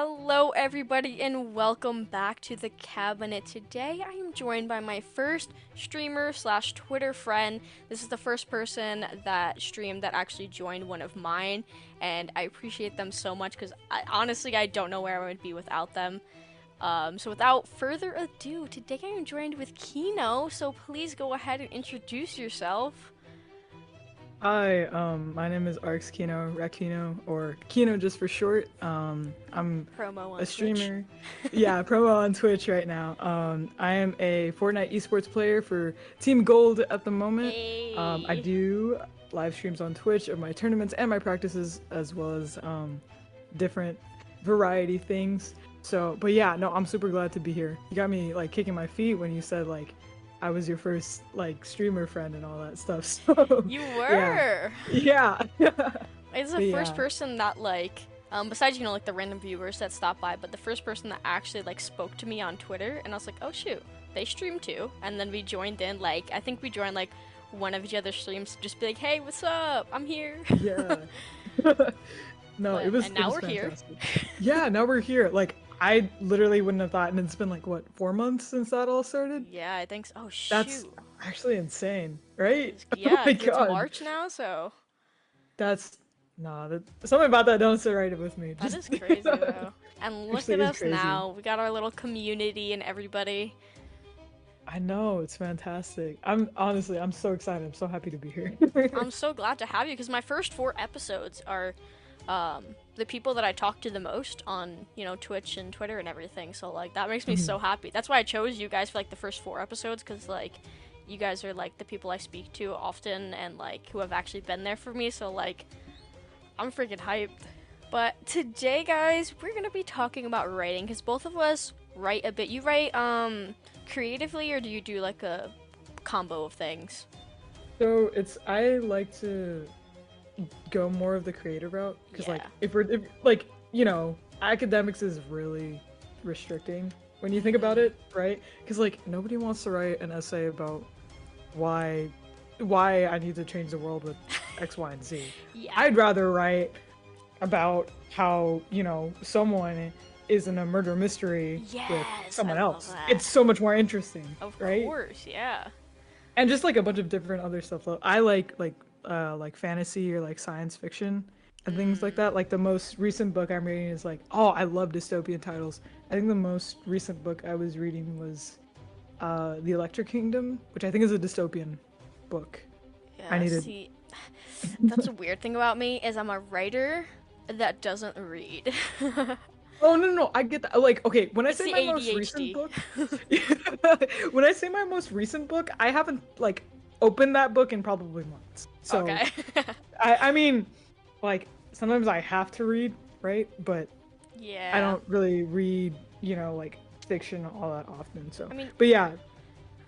Hello, everybody, and welcome back to the cabinet. Today, I am joined by my first streamer slash Twitter friend. This is the first person that streamed that actually joined one of mine, and I appreciate them so much because honestly, I don't know where I would be without them. So, without further ado, today I am joined with Kino. So, please go ahead and introduce yourself. Hi, my name is Rxkino, or Kino just for short. I'm Promo on a Twitch. streamer. Yeah, promo on Twitch right now. I am a Fortnite esports player for Team Gold at the moment. I Hey. do live streams on Twitch of my tournaments and my practices, as well as different variety things. So, but yeah, no, I'm super glad to be here. You got me like kicking my feet when you said like I was your first like streamer friend and all that stuff. So, You yeah. were. Yeah. It's the But first yeah. person that besides like the random viewers that stop by, but the first person that actually like spoke to me on Twitter, and I was like, oh shoot, they stream too, and then we joined in. Like I think we joined like one of each other's streams, to just be like, hey, what's up? I'm here. Yeah. No, But it was and it now was we're here. fantastic. Yeah, now we're here. Like I literally wouldn't have thought, and it's been like what, 4 months since that all started? Yeah, I think so. Oh That's shoot. actually insane, right? Oh Yeah, my because it's god. March now, so That's nah, that something about that don't sit right with me. that Just is crazy though. And look actually at is us crazy. now. We got our little community and everybody. I know, it's fantastic. I'm so excited. I'm so happy to be here. I'm so glad to have you because my first four episodes are the people that I talk to the most on, Twitch and Twitter and everything. So, like, that makes me so Mhm. happy. That's why I chose you guys for, like, the first four episodes because, like, you guys are, like, the people I speak to often and, like, who have actually been there for me. So, like, I'm freaking hyped. But today, guys, we're going to be talking about writing because both of us write a bit. You write, creatively, or do you do, like, a combo of things? So I like to go more of the creative route because like Yeah. if like academics is really restricting when you think about Mm-hmm. it, right? Because like nobody wants to write an essay about why why I need to change the world with X, Y, and Z. Yeah. I'd rather write about how someone is in a murder mystery with Yes, I someone love else. that. It's so much more interesting, Of right? course, yeah. And just like a bunch of different other stuff. I like fantasy or like science fiction and things like Mm. that. Like the most recent book I'm reading is like, oh, I love dystopian titles. I think the most recent book I was reading was The Electric Kingdom, which I think is a dystopian book. I Yeah, needed. see, that's a weird thing about me is I'm a writer that doesn't read. Oh no, I get that. Like, okay, when I It's say the my most recent ADHD. book, when I say my most recent book, I haven't like opened that book in probably months. So Okay. I mean, like sometimes I have to read, right? But I Yeah. don't really read, like fiction all that often. So, I mean, but yeah,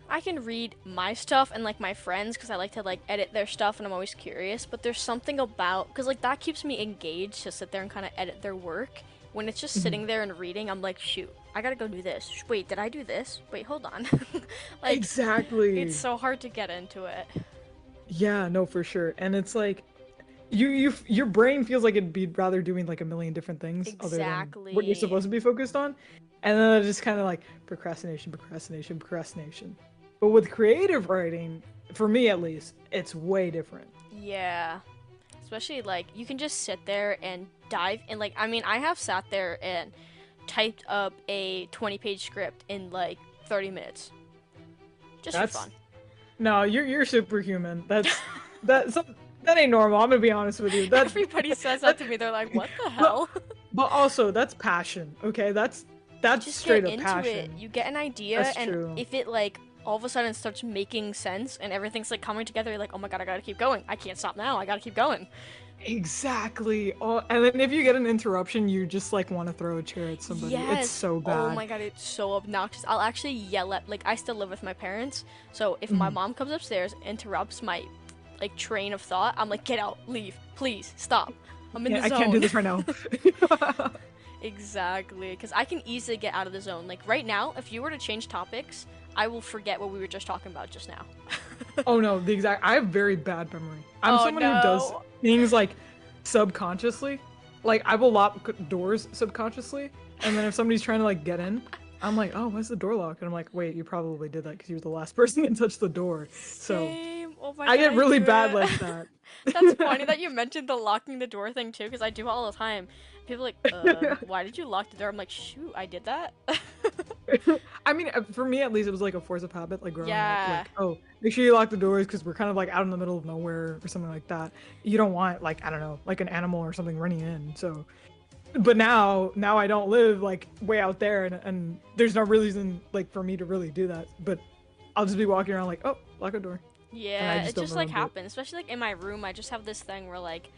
I can read my stuff and like my friends because I like to like edit their stuff and I'm always curious. But there's something about because like that keeps me engaged to sit there and kind of edit their work. When it's just mhm. sitting there and reading, I'm like, shoot, I gotta go do this. Wait, did I do this? Wait, hold on. Like, it's Exactly. so hard to get into it. Yeah, no, for sure. And it's like your brain feels like it'd be rather doing like a million different things other than what you're Exactly. supposed to be focused on. And then it's just kind of like procrastination, procrastination, procrastination. But with creative writing, for me at least, it's way different. Yeah. Especially like you can just sit there and dive in. Like, I mean, I have sat there and typed up a 20-page script in like 30 minutes just for That's fun. no, you're superhuman. That's that ain't normal. I'm gonna be honest with you. Everybody says that That to me. They're like, what the but hell? but also that's passion. Okay, You that's just get straight up into it. passion. You get an idea, That's and true. if it like all of a sudden starts making sense and everything's like coming together, you're like, oh my god, I gotta keep going. I can't stop now. I gotta keep going. Exactly. Oh, and then if you get an interruption, you just like want to throw a chair at somebody. It's Yes. so Oh bad. my god, it's so obnoxious. I'll actually yell at like I still live with my parents, so if my Mhm. mom comes upstairs, interrupts my like train of thought, I'm like, get out, leave, please, stop. I'm in Yeah, the I can't do zone. this right now. Exactly, because I can easily get out of the zone. Like right now, if you were to change topics, I will forget what we were just talking about just now. Oh no, the exact. I have very bad memory. I'm Oh someone who does no. things like subconsciously. Like I will lock doors subconsciously, and then if somebody's trying to like get in, I'm like, oh, why's the door locked? And I'm like, wait, you probably did that because you were the last person to touch the door. So Same. Oh my I god, get I really do bad it. like that. That's funny that you mentioned the locking the door thing too, because I do it all the time. People are like, why did you lock the door? I'm like, shoot, I did that. I mean, for me at least, it was like a force of habit, like growing up. Yeah. Like, oh, make sure you lock the doors because we're kind of like out in the middle of nowhere or something like that. You don't want like I don't know, like an animal or something running in. So, but now I don't live like way out there, and there's no reason like for me to really do that. But I'll just be walking around like, oh, lock a door, and I Yeah, just it don't just like remember it. happens, especially like in my room. I just have this thing where like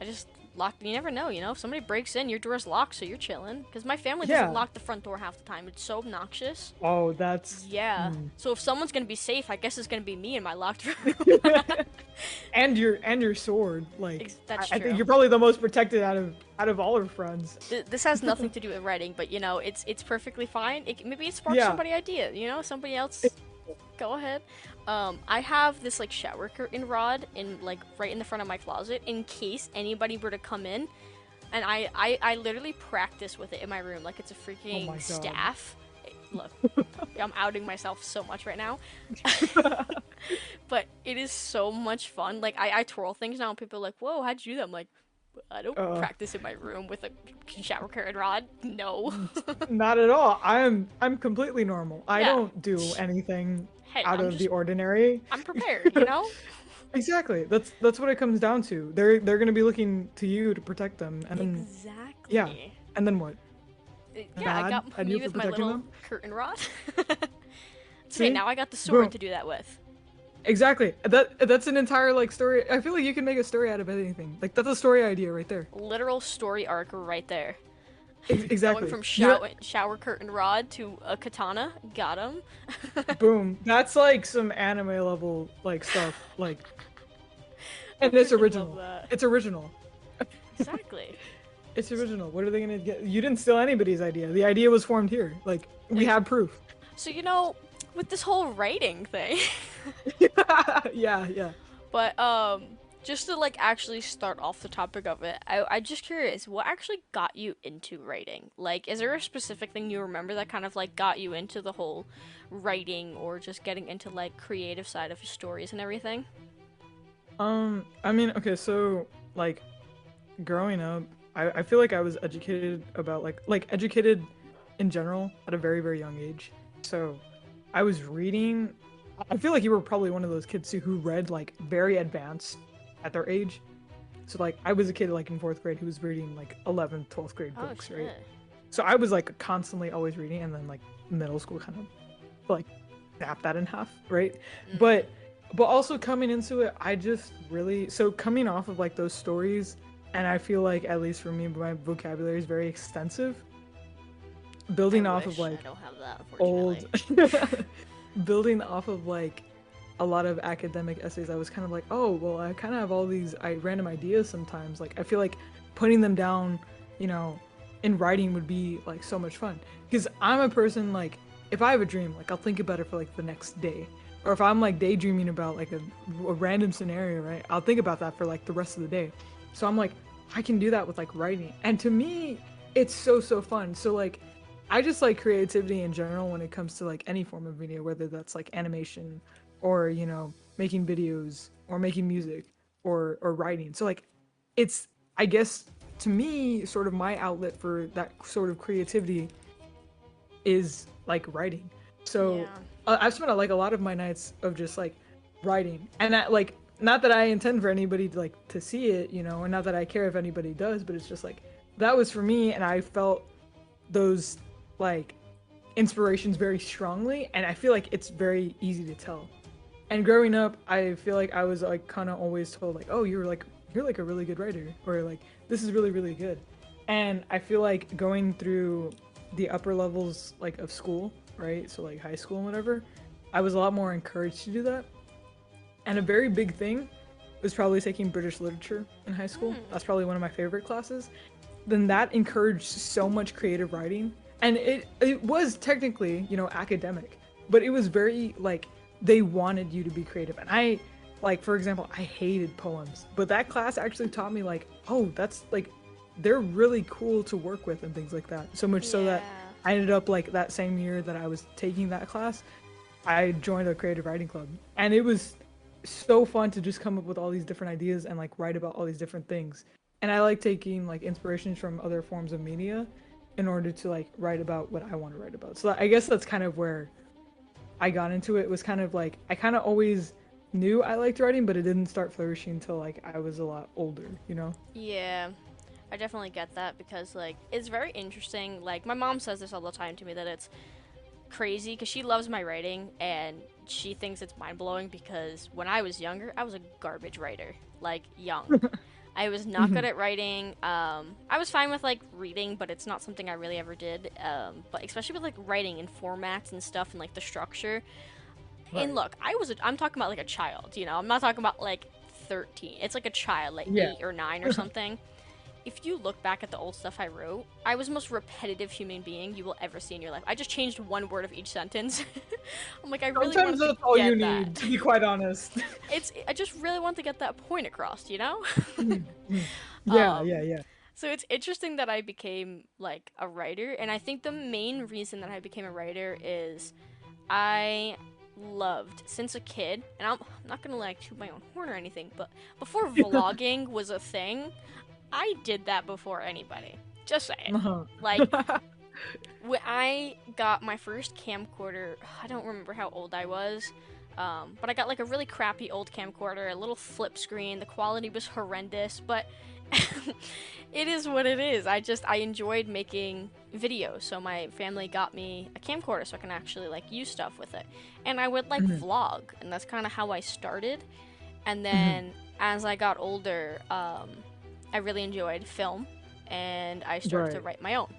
I just lock. You never know, you know. If somebody breaks in, your door's locked, so you're chilling. Because my family doesn't Yeah. lock the front door half the time. It's so obnoxious. Oh, that's. Yeah. Hmm. So if someone's gonna be safe, I guess it's gonna be me in my locked room. And your sword, like That's I think true. you're probably the most protected out of all our friends. This has nothing to do with writing, but you know, it's perfectly fine. Maybe it sparks Yeah. somebody idea. You know, somebody else. Go ahead. I have this like shower curtain rod in like right in the front of my closet in case anybody were to come in, and I literally practice with it in my room like it's a Oh my freaking god. staff. Look, I'm outing myself so much right now, but it is so much fun. Like I twirl things now, and people are like, "Whoa, how'd you do that?" I'm like, I don't uh, practice in my room with a shower curtain rod. No. Not at all. I'm completely normal. I Yeah. don't do anything Hey, out of the ordinary. I'm prepared. You know. Exactly. That's what it comes down to. They're gonna be looking to you to protect them, and then yeah, Exactly. and then what? Yeah, I Bad got at me you for with my protecting little them. curtain rod. It's okay, See, now I got the sword boom. to do that with. Exactly. That's an entire like story. I feel like you can make a story out of anything. Like that's a story idea right there. Literal story arc right there. Going Exactly. from You know, shower curtain rod to a katana. Got him. boom. That's like some anime level like stuff. Like, I and it's freaking love original. that. It's original. Exactly. It's original. What are they gonna get? You didn't steal anybody's idea. The idea was formed here. Like we have proof. So, you know, with this whole writing thing, Yeah, yeah. but, just to, like, actually start off the topic of it, I'm just curious, what actually got you into writing? Like, is there a specific thing you remember that kind of, like, got you into the whole writing or just getting into, like, creative side of stories and everything? I mean, okay, so like growing up, I feel like I was educated about like educated in general at a very, very young age. So I was reading. I feel like you were probably one of those kids too who read like very advanced at their age. So like I was a kid like in fourth grade who was reading like 11th, 12th grade Oh, books, right? shit. So I was like constantly always reading, and then like middle school kind of like snap that in half, right? Mm. But also coming into it, I just really so coming off of like those stories, and I feel like at least for me, my vocabulary is very extensive. I Building off of wish I like don't have that, old, unfortunately. building off of like a lot of academic essays, I was kind of like, oh well, I kind of have all these random ideas sometimes. Like I feel like putting them down, you know, in writing would be like so much fun because I'm a person like if I have a dream, like I'll think about it for like the next day. Or if I'm like daydreaming about like a random scenario, right? I'll think about that for like the rest of the day. So I'm like, I can do that with like writing. And to me, it's so fun. So like I just like creativity in general when it comes to like any form of media, whether that's like animation or, you know, making videos or making music or writing. So like it's I guess to me sort of my outlet for that sort of creativity is like writing. So Yeah. I've spent like a lot of my nights of just like writing, and that like not that I intend for anybody to like to see it, you know, and not that I care if anybody does, but it's just like that was for me, and I felt those like inspirations very strongly, and I feel like it's very easy to tell. And growing up, I feel like I was like kind of always told like, oh, you're like a really good writer, or like this is really really good. And I feel like going through the upper levels like of school, right? So like high school and whatever, I was a lot more encouraged to do that. And a very big thing was probably taking British literature in high school. That's probably one of my favorite classes. Then that encouraged so much creative writing, and it was technically, you know, academic, but it was very like they wanted you to be creative. And I like for example, I hated poems, but that class actually taught me like, oh, that's like they're really cool to work with and things like that. So much so Yeah. that I ended up like that same year that I was taking that class, I joined a creative writing club, and it was so fun to just come up with all these different ideas and like write about all these different things. And I like taking like inspirations from other forms of media in order to like write about what I want to write about. So I guess that's kind of where I got into it. It was kind of like I kind of always knew I liked writing, but it didn't start flourishing until like I was a lot older, you know? Yeah. I definitely get that because like it's very interesting. Like my mom says this all the time to me that it's crazy because she loves my writing and she thinks it's mind blowing because when I was younger, I was a garbage writer. Like young, I was not good at writing. I was fine with like reading, but it's not something I really ever did. But especially with like writing and formats and stuff and like the structure. And Right. look, I'm talking about like a child. You know, I'm not talking about like 13. It's like a child, like Yeah. 8 or 9 or something. If you look back at the old stuff I wrote, I was the most repetitive human being you will ever see in your life. I just changed one word of each sentence. I'm like, I really Sometimes wanted to that's all you get that. need, to be quite honest. I just really want to get that point across, you know? Mhm, mhm. Yeah, um, yeah, yeah. so it's interesting that I became like a writer, and I think the main reason that I became a writer is I loved since a kid, and I'm not gonna like toot my own horn or anything, but before vlogging was a thing, I did that before anybody. Just saying. Uh-huh. Like, when I got my first camcorder, I don't remember how old I was, but I got like a really crappy old camcorder, a little flip screen. The quality was horrendous, but it is what it is. I enjoyed making videos, so my family got me a camcorder so I can actually like use stuff with it. And I would like Mhm, vlog, and that's kind of how I started. And mhm. then as I got older, I really enjoyed film, and I started to Right. write my own.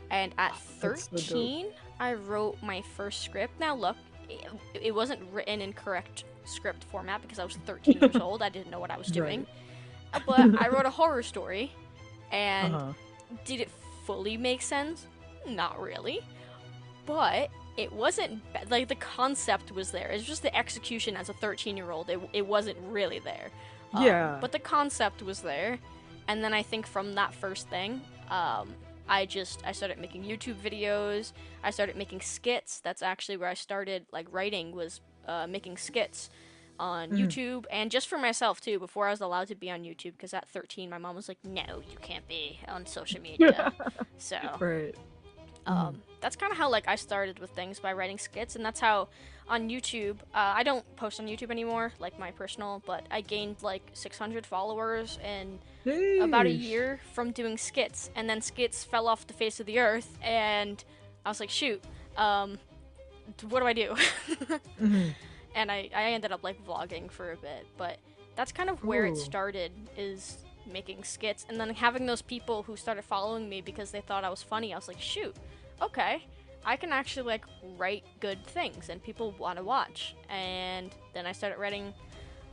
And at That's so dope. 13, I wrote my first script. Now, look, it wasn't written in correct script format because I was 13 years old. I didn't know what I was doing. Right. But I wrote a horror story, and Uh-huh. did it fully make sense? Not really. But it wasn't like the concept was there. It's just the execution as a 13-year-old. It wasn't really there. Yeah. But the concept was there. And then I think from that first thing, I started making YouTube videos. I started making skits. That's actually where I started like writing was making skits on Mhm. YouTube and just for myself too before I was allowed to be on YouTube because at 13 my mom was like, "No, you can't be on social media." So, Right. Mhm. that's kind of how like I started with things by writing skits, and that's how on YouTube. I don't post on YouTube anymore, like my personal, but I gained like 600 followers in about a Sheesh. year from doing skits, and then skits fell off the face of the earth, and I was like, shoot, um, what do I do? Mhm. And I ended up like vlogging for a bit, but that's kind of where it Ooh. started is making skits, and then having those people who started following me because they thought I was funny. I was like, shoot, okay, I can actually like write good things and people want to watch. And then I started writing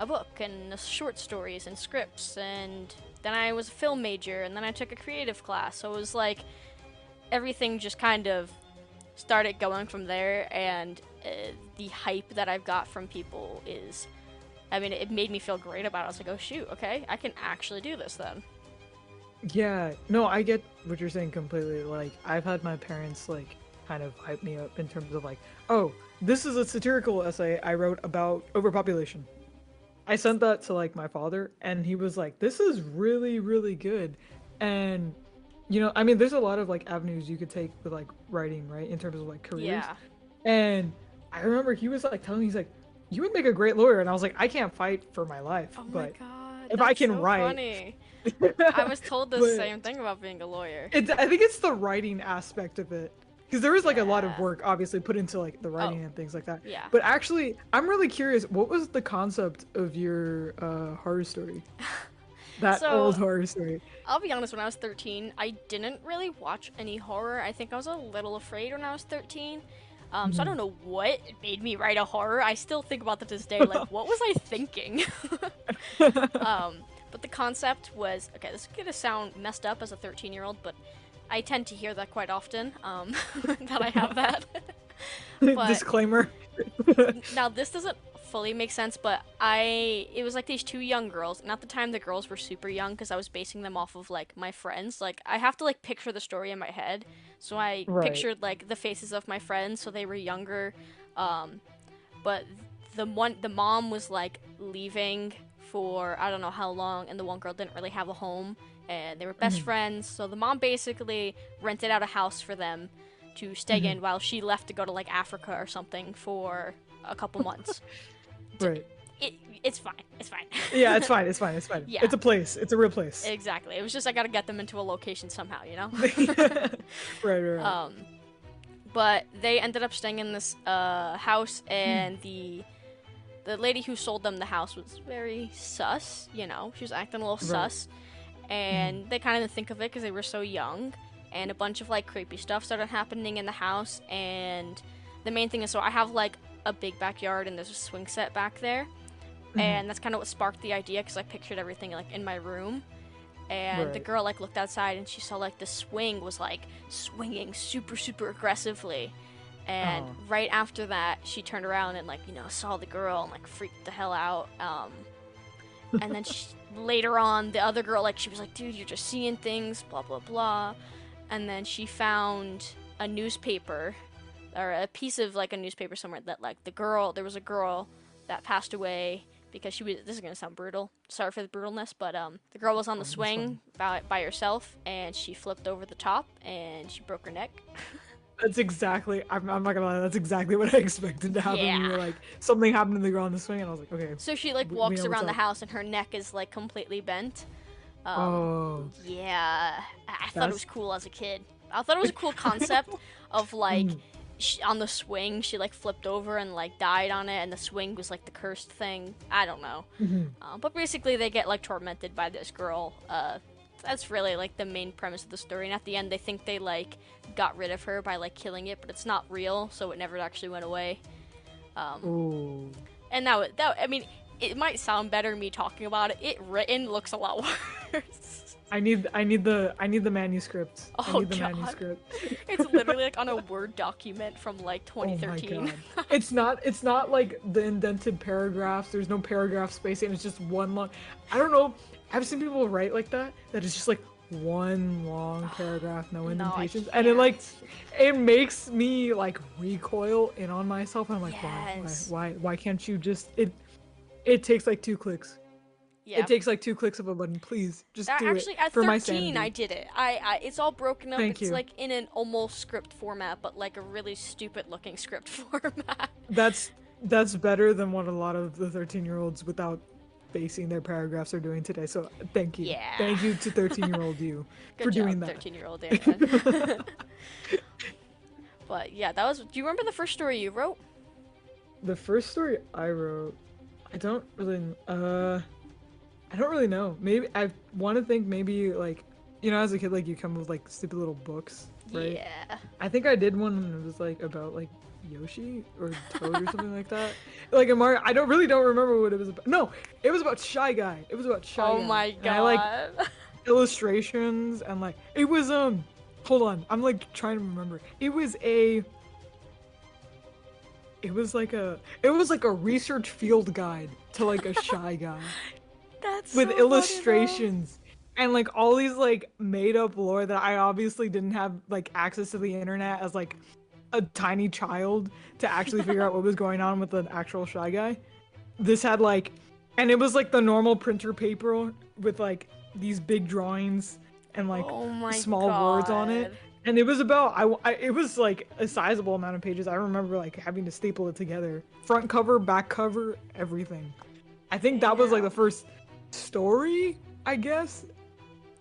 a book and short stories and scripts, and then I was a film major, and then I took a creative class. So it was like everything just kind of started going from there, and the hype that I've got from people is, I mean, it made me feel great about it. I was like, oh shoot, okay, I can actually do this then. Yeah. No, I get what you're saying completely. Like, I've had my parents like kind of hype me up in terms of like, oh, this is a satirical essay I wrote about overpopulation. I sent that to like my father, and he was like, "This is really, really good." And I mean, there's a lot of like avenues you could take with like writing, right, in terms of like careers. Yeah. And I remember he was like telling me, he's like, "You would make a great lawyer," and I was like, "I can't fight for my life, Oh my but god, if I that's can so write." funny. I was told the But same thing about being a lawyer. I think it's the writing aspect of it. Because there is like a lot of Yeah. work obviously put into like the Oh, writing and things like that. yeah. But actually, I'm really curious, what was the concept of your horror story? That So, old horror story. I'll be honest, when I was 13, I didn't really watch any horror. I think I was a little afraid when I was 13. So I Mhm. don't know what made me write a horror. I still think about that to this day. Like, what was I thinking? um, but the concept was okay. This is gonna sound messed up as a 13-year-old, but I tend to hear that quite often. That I have that. But Disclaimer. now this doesn't fully make sense, but it was like these two young girls, and at the time the girls were super young because I was basing them off of like my friends. Like I have to like picture the story in my head, so I Right. pictured like the faces of my friends, so they were younger. Um, but the mom was like leaving for I don't know how long, and the one girl didn't really have a home, and they were best Mhm. friends. So the mom basically rented out a house for them to stay Mhm. in while she left to go to like Africa or something for a couple months. Right. It, it's fine. It's fine. Yeah, it's fine. It's fine. It's fine. Yeah, It's a place. It's a real place. exactly. It was just I gotta get them into a location somehow, you know? Right. Right. Right. um, but they ended up staying in this house, Mm. and the lady who sold them the house was very sus, you know? She was acting a little Right. sus, Mhm. and they kind of didn't think of it because they were so young, and a bunch of like creepy stuff started happening in the house, and the main thing is so I have like a big backyard and there's a swing set back there, Mhm. and that's kind of what sparked the idea because I pictured everything like in my room. And the Right. girl like looked outside and she saw like the swing was like swinging super aggressively, and Oh. right after that she turned around and like saw the girl and like freaked the hell out. And then later on the other girl like she was like, dude, you're just seeing things, blah blah blah. And then she found a newspaper or a piece of like a newspaper somewhere that like there was a girl that passed away because she was, this is gonna sound brutal, sorry for the brutalness, but the girl was on the Fine. It's fine. swing by herself and she flipped over the top and she broke her neck. That's exactly. I'm not gonna lie. That's exactly what I expected to happen. You Yeah. were like, something happened to the girl on the swing, and I was like, okay, So she like we walks know what's around the up. house and her neck is like completely bent. um Oh, yeah, I thought it was that's. cool as a kid. I thought it was a cool concept of like Mhm. on the swing she like flipped over and like died on it, and the swing was like the cursed thing. I don't know. Mhm. But basically they get like tormented by this girl. That's really like the main premise of the story, and at the end they think they like got rid of her by like killing it, but it's not real, so it never actually went away. Ooh. And that I mean, it might sound better me talking about it. It written looks a lot worse. I need the manuscript. I Oh need the god. manuscript. It's literally like on a Word document from like Oh my 2013. god. It's not like the indented paragraphs. There's no paragraph spacing. It's just one long. I don't know. I've seen people write like that. That is just like one long paragraph, no No, I indentations, and it like can't. it makes me like recoil in on myself. And I'm like, Yes. why can't you just it? It takes like 2 clicks. Yeah. It takes like 2 clicks of a button. Please, just do it Actually, at for my 13, I sanity. did it. It's all broken up. Thank It's you. like in an almost script format, but like a really stupid looking script format. That's better than what a lot of the 13-year-olds without basing their paragraphs are doing today. So thank you. Yeah. Thank you to 13-year-old you Good for job, doing that. 13-year-old Dana. But yeah, that was. Do you remember the first story you wrote? The first story I wrote, I don't really know. Maybe I want to think maybe like as a kid like you come with like stupid little books, right? Yeah. I think I did one and it was like about like Yoshi or Toad or something like that. Like a Mario. I don't remember what it was about. No, it was about Shy Guy. It was about Shy Oh Guy. my And I like god. illustrations and like it was hold on. I'm like trying to remember. It was like a research field guide to like a Shy Guy That's with so funny, though. illustrations and like all these like made up lore that I obviously didn't have like access to the internet as like a tiny child to actually figure out what was going on with an actual Shy Guy. This had like, and it was like the normal printer paper with like these big drawings and like Oh my small words on it. god. And it was about it was like a sizable amount of pages. I remember like having to staple it together, front cover, back cover, everything. I think that was like the Damn. first story, I guess.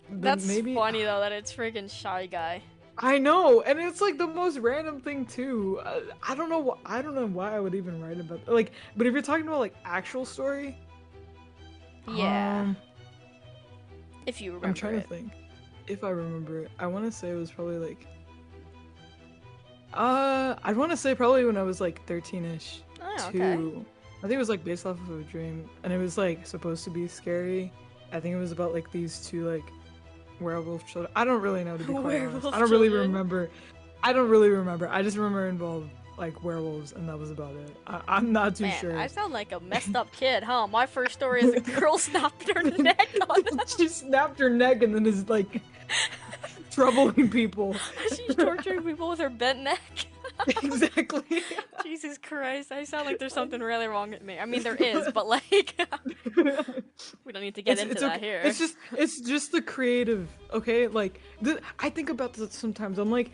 Then That's maybe funny though that it's freaking Shy Guy. I know, and it's like the most random thing too. I don't know. I don't know why I would even write about like. But if you're talking about like actual story, Yeah. um, If you remember I'm trying it. to think. If I remember it, I want to say it was probably like. I'd want to say probably when I was like 13ish. Oh, Too. okay. I think it was like based off of a dream, and it was like supposed to be scary. I think it was about like these two like werewolf children. I don't really know to be quite honest. Werewolf I don't really children. remember. I don't really remember. I just remember involved like werewolves, and that was about it. I'm not too Man, sure. I sound like a messed up kid, huh? My first story is a girl snapped her neck on. She snapped her neck and then is like troubling people. She's torturing people with her bent neck. Exactly. Jesus Christ, I sound like there's something really wrong with me. I mean, there is, but like, we don't need to get into it's that okay. here. It's just the creative, okay? Like I think about this sometimes. I'm like,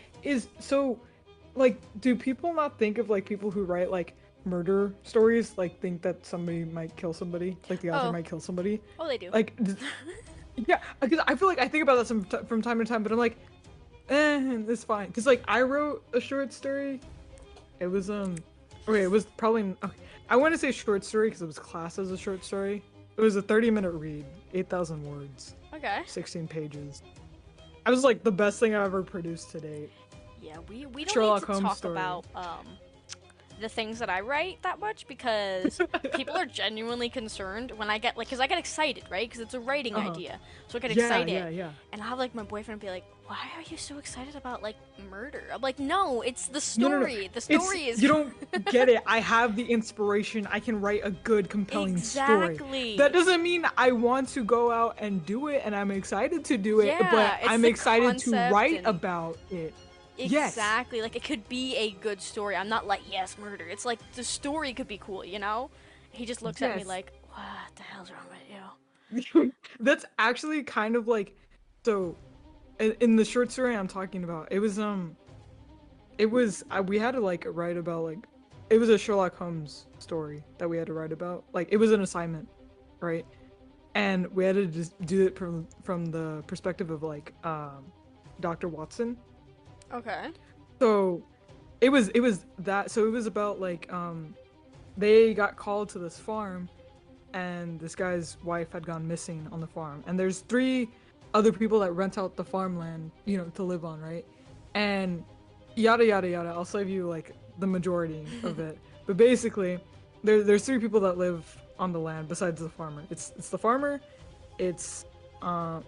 like, do people not think of like people who write like murder stories like think that somebody might kill somebody, like the author might kill somebody? Oh, they do. Like, yeah, because I feel like I think about that from time to time, but I'm like, it's fine. Because like I wrote a short story. It was okay, it was probably okay, I want to say short story because it was classed as a short story. It was a 30-minute read, 8,000 words, Okay. 16 pages. I was like the best thing I've ever produced to date. Yeah, we don't Sherlock need to Holmes talk story. about the things that I write that much because people are genuinely concerned when I get like, because I get excited, right? Because it's a writing idea, so I get excited. Yeah. And I'll have like my boyfriend be like, "Why are you so excited about like murder?" I'm like, "No, it's the No. story. The story is." You don't get it. I have the inspiration. I can write a good, compelling story. Exactly. That doesn't mean I want to go out and do it, and I'm excited to do it. Yeah, but it's I'm the excited to concept write and- about it. Exactly. Like it could be a good story. I'm not like, yes, murder. It's like the story could be cool, you know? He just looks at me Yes. like, what the hell's wrong with you? Yes. That's actually kind of like, so in the short story I'm talking about, we had to like write about like, it was a Sherlock Holmes story that we had to write about. Like it was an assignment, right? And we had to just do it from the perspective of like Dr. Watson. Okay. So it was that, so it was about like they got called to this farm and this guy's wife had gone missing on the farm, and there's 3 other people that rent out the farmland, you know, to live on, right? And yada yada yada. I'll save you like the majority of it. But basically there's 3 people that live on the land besides the farmer. It's the farmer, it's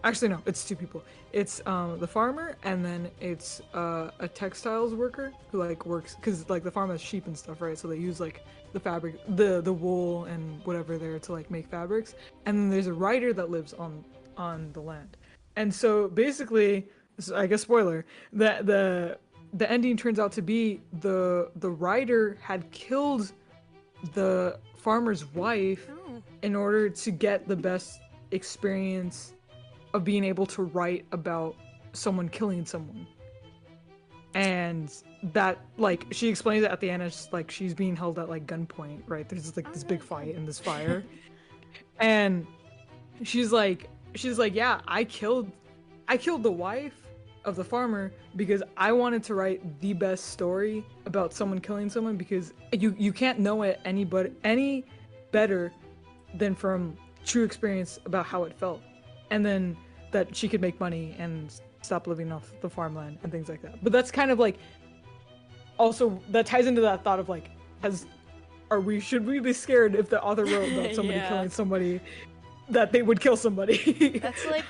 actually no, it's 2 people. It's the farmer, and then it's a textiles worker who like works, because like the farm has sheep and stuff, right? So they use like the fabric, the wool and whatever there to like make fabrics. And then there's a writer that lives on the land. And so basically, I guess spoiler, that the ending turns out to be the writer had killed the farmer's wife Oh. in order to get the best experience of being able to write about someone killing someone. And that, like, she explains it at the end, it's like she's being held at like gunpoint, right? There's like this big fight in this fire. And she's like, yeah, I killed the wife of the farmer because I wanted to write the best story about someone killing someone, because you can't know it any better than from true experience about how it felt. And then that she could make money and stop living off the farmland and things like that. But that's kind of like, also that ties into that thought of like, should we be scared if the author wrote about somebody Yeah. killing somebody, that they would kill somebody? That's like,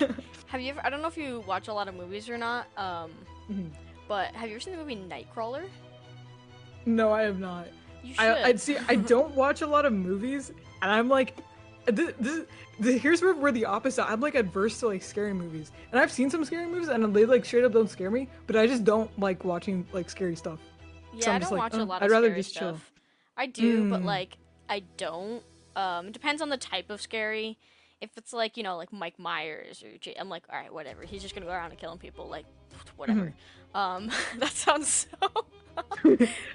have you ever, I don't know if you watch a lot of movies or not, Mhm. but have you ever seen the movie Nightcrawler? No, I have not. You should. I'd see. I don't watch a lot of movies, and I'm like, here's where we're the opposite. I'm like adverse to like scary movies, and I've seen some scary movies, and they like straight up don't scare me. But I just don't like watching like scary stuff. Yeah, So I'm I just don't like, watch a oh, lot of I'd rather scary just chill. stuff. I do, but Mm. like I don't. It depends on the type of scary. If it's like, you know, like Mike Myers or I'm like, all right, whatever. He's just gonna go around and killing people, like whatever. That sounds so.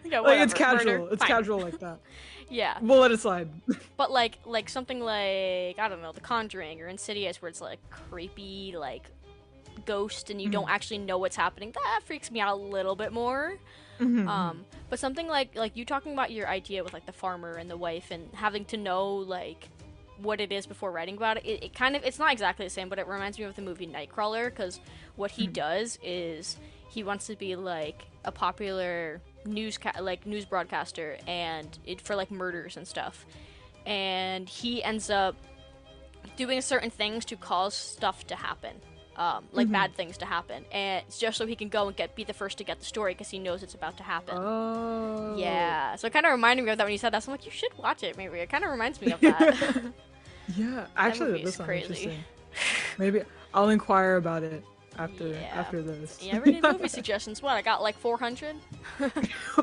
Yeah, Like it's whatever, casual. murder, It's fine. casual like that. Yeah, We'll let it slide. but like something like, I don't know, The Conjuring or Insidious, where it's like creepy, like ghost, and you don't actually know what's happening. That freaks me out a little bit more. But something like you talking about your idea with like the farmer and the wife and having to know like what it is before writing about it, it kind of, it's not exactly the same, but it reminds me of the movie Nightcrawler, because what he does is he wants to be like a popular news broadcaster, and it for like murders and stuff, and he ends up doing certain things to cause stuff to happen. like bad things to happen, and it's just so he can go and be the first to get the story because he knows it's about to happen. Oh. Yeah, so it kind of reminded me of that when you said that. So I'm like, you should watch it. Maybe it kind of reminds me of that. Yeah, That actually, movie that is sounds crazy. interesting. Maybe I'll inquire about it after Yeah. this. You ever need movie suggestions? What, I got like 400?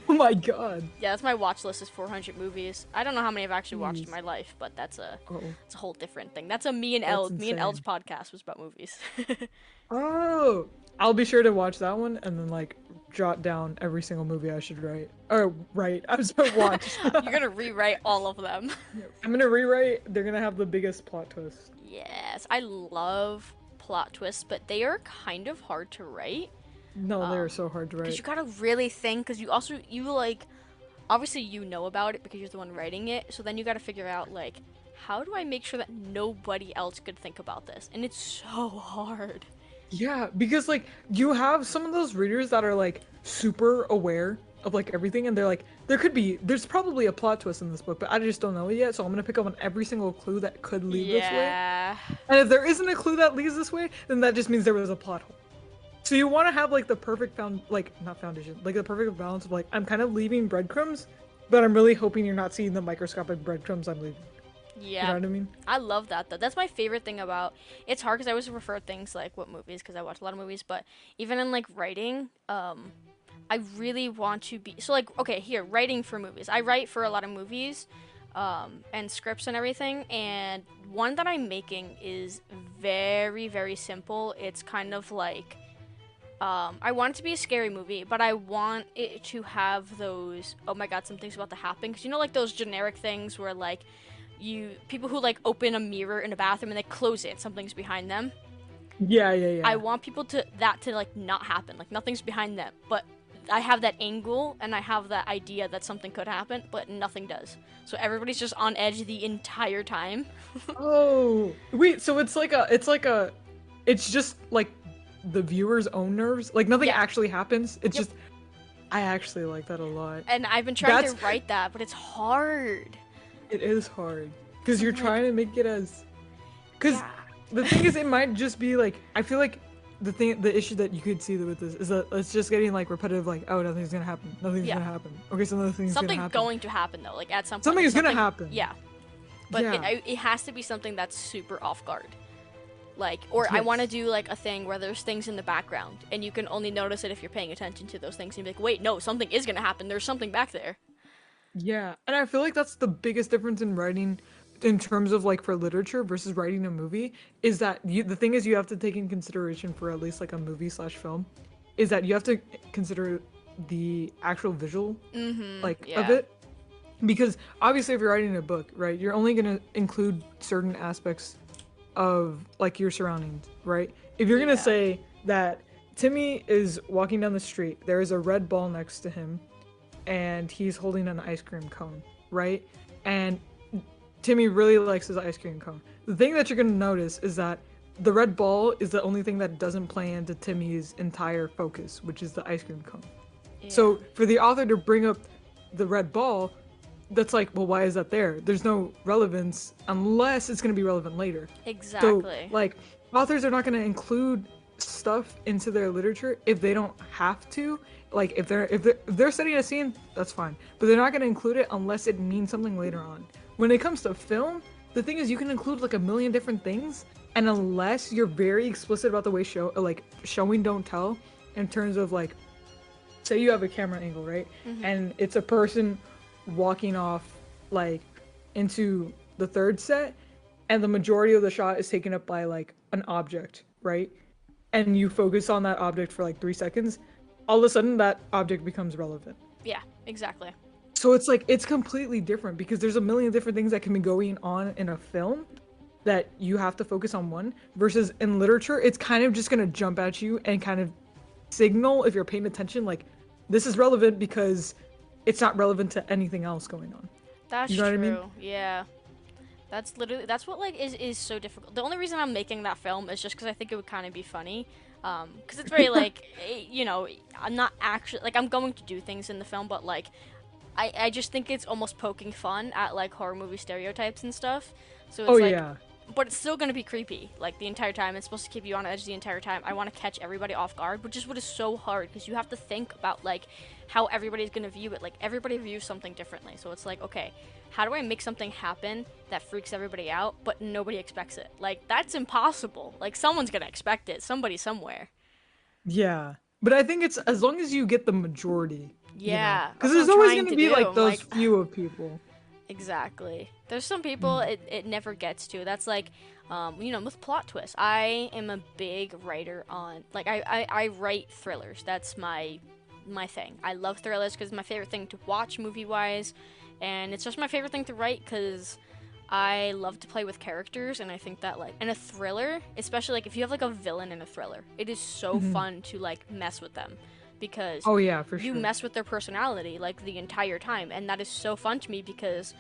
Oh my god. Yeah, that's my watch list is 400 movies. I don't know how many I've actually watched in Jeez. my life, but that's a Oh, it's a whole different thing. That's a me and that's El's insane. podcast was about movies. Oh, I'll be sure to watch that one and then like jot down every single movie I should write. Or write. I was gonna watch. You're gonna rewrite all of them. I'm gonna rewrite. They're gonna have the biggest plot twist. Yes, I love plot twists, but they are kind of hard to write. No, they're so hard to Because write. you gotta really think, because you like, obviously you know about it because you're the one writing it, so then you gotta figure out, like, how do I make sure that nobody else could think about this? And it's so hard. Yeah, because like you have some of those readers that are like super aware of like everything, and they're like, there's probably a plot twist in this book, but I just don't know it yet, so I'm gonna pick up on every single clue that could lead this way. Yeah. And if there isn't a clue that leads this way, then that just means there was a plot hole. So you want to have like the perfect not foundation, like the perfect balance of like, I'm kind of leaving breadcrumbs, but I'm really hoping you're not seeing the microscopic breadcrumbs I'm leaving. Yeah. You know what I mean? I love that though. That's my favorite thing about it's hard because I always refer things like what movies because I watch a lot of movies, but even in like writing, I really want to be so like okay, here, writing for movies. I write for a lot of movies, and scripts and everything, and one that I'm making is very, very simple. It's kind of like I want it to be a scary movie, but I want it to have those oh my god, something's about to happen, because you know like those generic things where like people who like open a mirror in a bathroom and they close it, something's behind them. Yeah. I want people to like not happen, like nothing's behind them, but I have that angle and I have that idea that something could happen, but nothing does. So everybody's just on edge the entire time. Oh, wait, so it's just like the viewer's own nerves. Like nothing Yeah. actually happens. It's Yep. just, I actually like that a lot. And I've been trying That's- to write that, but it's hard. It is hard because you're trying to make it as, because Yeah. the thing is, it might just be like, I feel like the issue that you could see with this is that it's just getting like repetitive, like, oh, nothing's gonna happen, nothing's Yeah. gonna happen. Okay, so nothing's Something gonna happen. going to happen though, like at some point. Something is gonna something- happen. Yeah. But Yeah. it has to be something that's super off guard. Like, or I want to Yes. do like a thing where there's things in the background and you can only notice it if you're paying attention to those things and be like, wait, no, something is gonna happen. There's something back there. Yeah, and I feel like that's the biggest difference in writing in terms of like for literature versus writing a movie is that the thing is you have to take in consideration for at least like a movie slash film is that you have to consider the actual visual of yeah. it, because obviously if you're writing a book, right, you're only going to include certain aspects of like your surroundings, right? If you're going to Yeah. say that Timmy is walking down the street, there is a red ball next to him and he's holding an ice cream cone, right? And Timmy really likes his ice cream cone. The thing that you're gonna notice is that the red ball is the only thing that doesn't play into Timmy's entire focus, which is the ice cream cone. So for the author to bring up the red ball, that's like, well, why is that there? There's no relevance unless it's gonna be relevant later. Exactly. So like authors are not gonna include stuff into their literature if they don't have to. Like if they're setting a scene, that's fine, but they're not gonna include it unless it means something later on. When it comes to film, the thing is you can include like a million different things, and unless you're very explicit about the way showing don't tell, in terms of like, say you have a camera angle, right, and it's a person walking off like into the third set, and the majority of the shot is taken up by like an object, right, and you focus on that object for like 3 seconds, all of a sudden that object becomes relevant. Yeah, exactly. So it's like, it's completely different because there's a million different things that can be going on in a film that you have to focus on one, versus in literature, it's kind of just going to jump at you and kind of signal, if you're paying attention, like, this is relevant because it's not relevant to anything else going on. That's You know what I true. mean? Yeah. That's what like is so difficult. The only reason I'm making that film is just because I think it would kind of be funny. Because it's very like, you know, I'm not actually like I'm going to do things in the film, but like I just think it's almost poking fun at like horror movie stereotypes and stuff. So it's Oh, like yeah. but it's still gonna be creepy like the entire time. It's supposed to keep you on edge the entire time. I want to catch everybody off guard, which is what is so hard because you have to think about like how everybody's gonna view it. Like everybody views something differently, so it's like, okay, how do I make something happen that freaks everybody out but nobody expects it? Like that's impossible. Like someone's gonna expect it, somebody somewhere. Yeah. But I think it's as long as you get the majority, Yeah, because that's what there's I'm always trying going to to be do. like I'm those like, few of people. exactly. There's some people it never gets to. That's like, with plot twists. I am a big writer on, like, I write thrillers. That's my thing. I love thrillers because it's my favorite thing to watch movie-wise, and it's just my favorite thing to write because I love to play with characters, and I think that, like, in a thriller, especially, like, if you have, like, a villain in a thriller, it is so fun to, like, mess with them because Oh yeah, for you sure. mess with their personality, like, the entire time, and that is so fun to me because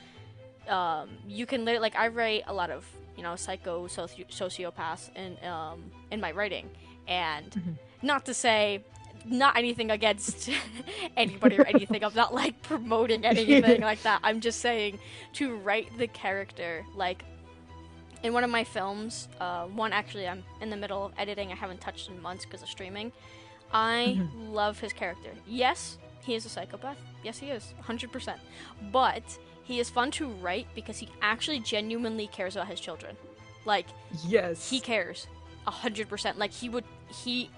you can literally, like, I write a lot of sociopaths in my writing, and not to say not anything against anybody or anything. I'm not like promoting anything like that. I'm just saying to write the character like in one of my films. One actually I'm in the middle of editing. I haven't touched in months because of streaming. I love his character. Yes, he is a psychopath. Yes, he is, 100%. But he is fun to write because he actually genuinely cares about his children. Like, Yes. he cares 100%. Like, he,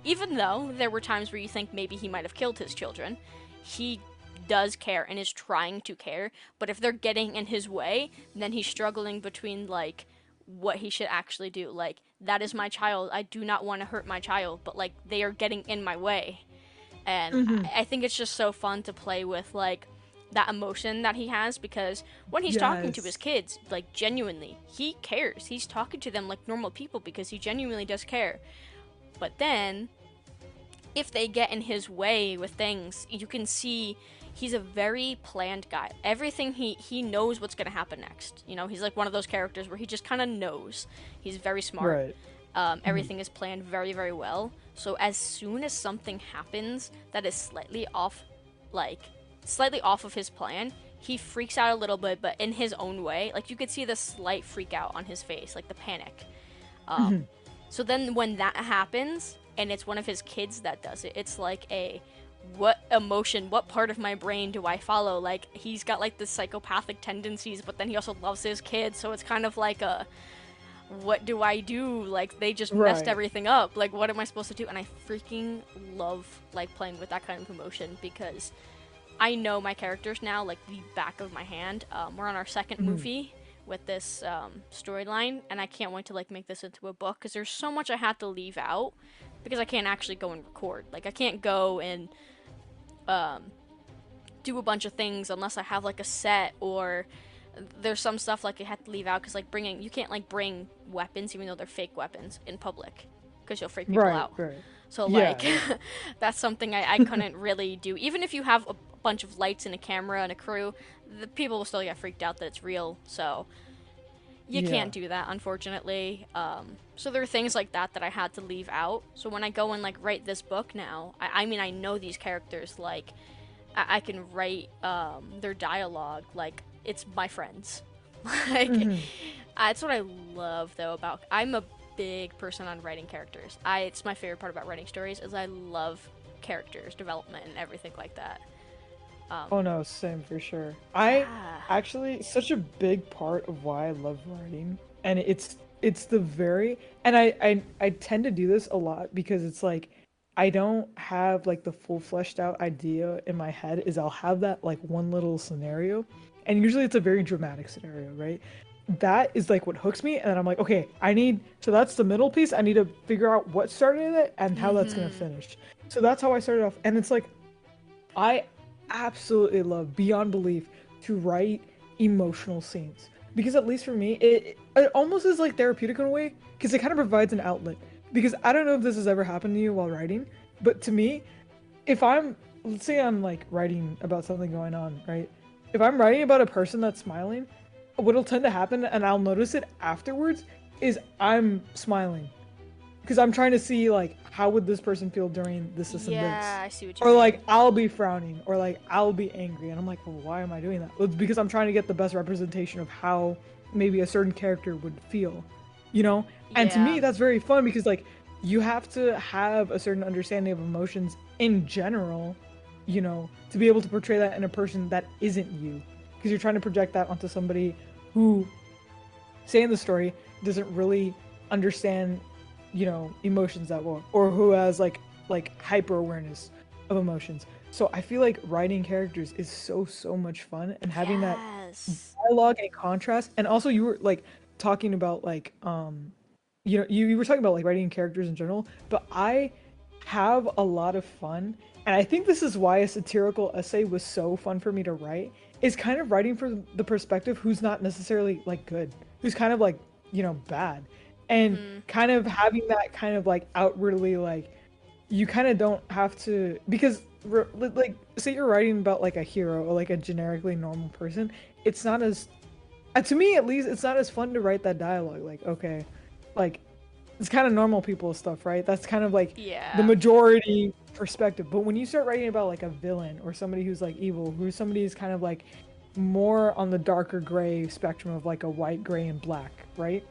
even though there were times where you think maybe he might have killed his children, he does care and is trying to care. But if they're getting in his way, then he's struggling between, like, what he should actually do. Like, that is my child. I do not want to hurt my child, but, like, they are getting in my way. And I think it's just so fun to play with, like, that emotion that he has because when he's talking to his kids, like, genuinely, he cares. He's talking to them like normal people because he genuinely does care. But then, if they get in his way with things, you can see he's a very planned guy. Everything he knows what's going to happen next. You know, he's like one of those characters where he just kind of knows. He's very smart. Right. Everything is planned very, very well. So as soon as something happens that is slightly off of his plan, he freaks out a little bit, but in his own way. Like, you could see the slight freak out on his face, like the panic. So then when that happens, and it's one of his kids that does it, it's like what emotion, what part of my brain do I follow? Like, he's got, like, the psychopathic tendencies, but then he also loves his kids, so it's kind of like what do I do? Like, they just messed everything up. Like, what am I supposed to do? And I freaking love, like, playing with that kind of emotion because I know my characters now, like, the back of my hand. We're on our second movie with this storyline, and I can't wait to, like, make this into a book because there's so much I had to leave out because I can't actually go and record. Like, I can't go and do a bunch of things unless I have, like, a set, or there's some stuff, like, I had to leave out because, like, you can't, like, bring weapons even though they're fake weapons in public because you'll freak people out. Right. So, like, that's something I couldn't really do. Even if you have a bunch of lights and a camera and a crew, the people will still get freaked out that it's real. So, you can't do that, unfortunately. So there are things like that I had to leave out. So when I go and, like, write this book now, I mean, I know these characters. Like, I can write their dialogue like it's my friends. Like, that's what I love, though, about... I'm a big person on writing characters. It's my favorite part about writing stories is I love characters, development, and everything like that. Oh no, same for sure. I actually, such a big part of why I love writing, and it's the very, and I tend to do this a lot because it's like I don't have like the full fleshed out idea in my head. Is I'll have that like one little scenario, and usually it's a very dramatic scenario, right? That is like what hooks me, and then I'm like, okay, so that's the middle piece. I need to figure out what started it and how that's gonna finish. So that's how I started off, and it's like I absolutely love beyond belief to write emotional scenes because at least for me it almost is like therapeutic in a way because it kind of provides an outlet. Because I don't know if this has ever happened to you while writing, but to me, if let's say I'm like writing about something going on, right? If I'm writing about a person that's smiling, what'll tend to happen, and I'll notice it afterwards, is I'm smiling because I'm trying to see like how would this person feel during this and this. I see what you or mean. like I'll be frowning, or like I'll be angry, and I'm like, well, why am I doing that? Well, it's because I'm trying to get the best representation of how maybe a certain character would feel, you know? And to Yeah. me, that's very fun because like you have to have a certain understanding of emotions in general, to be able to portray that in a person that isn't you. Because you're trying to project that onto somebody who, say in the story, doesn't really understand, emotions that well, or who has like hyper awareness of emotions. So I feel like writing characters is so much fun, and having that Yes. dialogue and contrast. And also you were like talking about like you were talking about like writing characters in general, but I have a lot of fun, and I think this is why a satirical essay was so fun for me to write, is kind of writing from the perspective who's not necessarily like good, who's kind of like, bad, and Mhm. kind of having that kind of like outwardly like you kind of don't have to, because like say you're writing about like a hero or like a generically normal person, it's not as, to me at least, it's not as fun to write that dialogue. Like, okay, like it's kind of normal people stuff, right? That's kind of like the Yeah. majority perspective. But when you start writing about like a villain or somebody who's like evil, who's somebody who's kind of like more on the darker gray spectrum of like a white, gray, and black, right?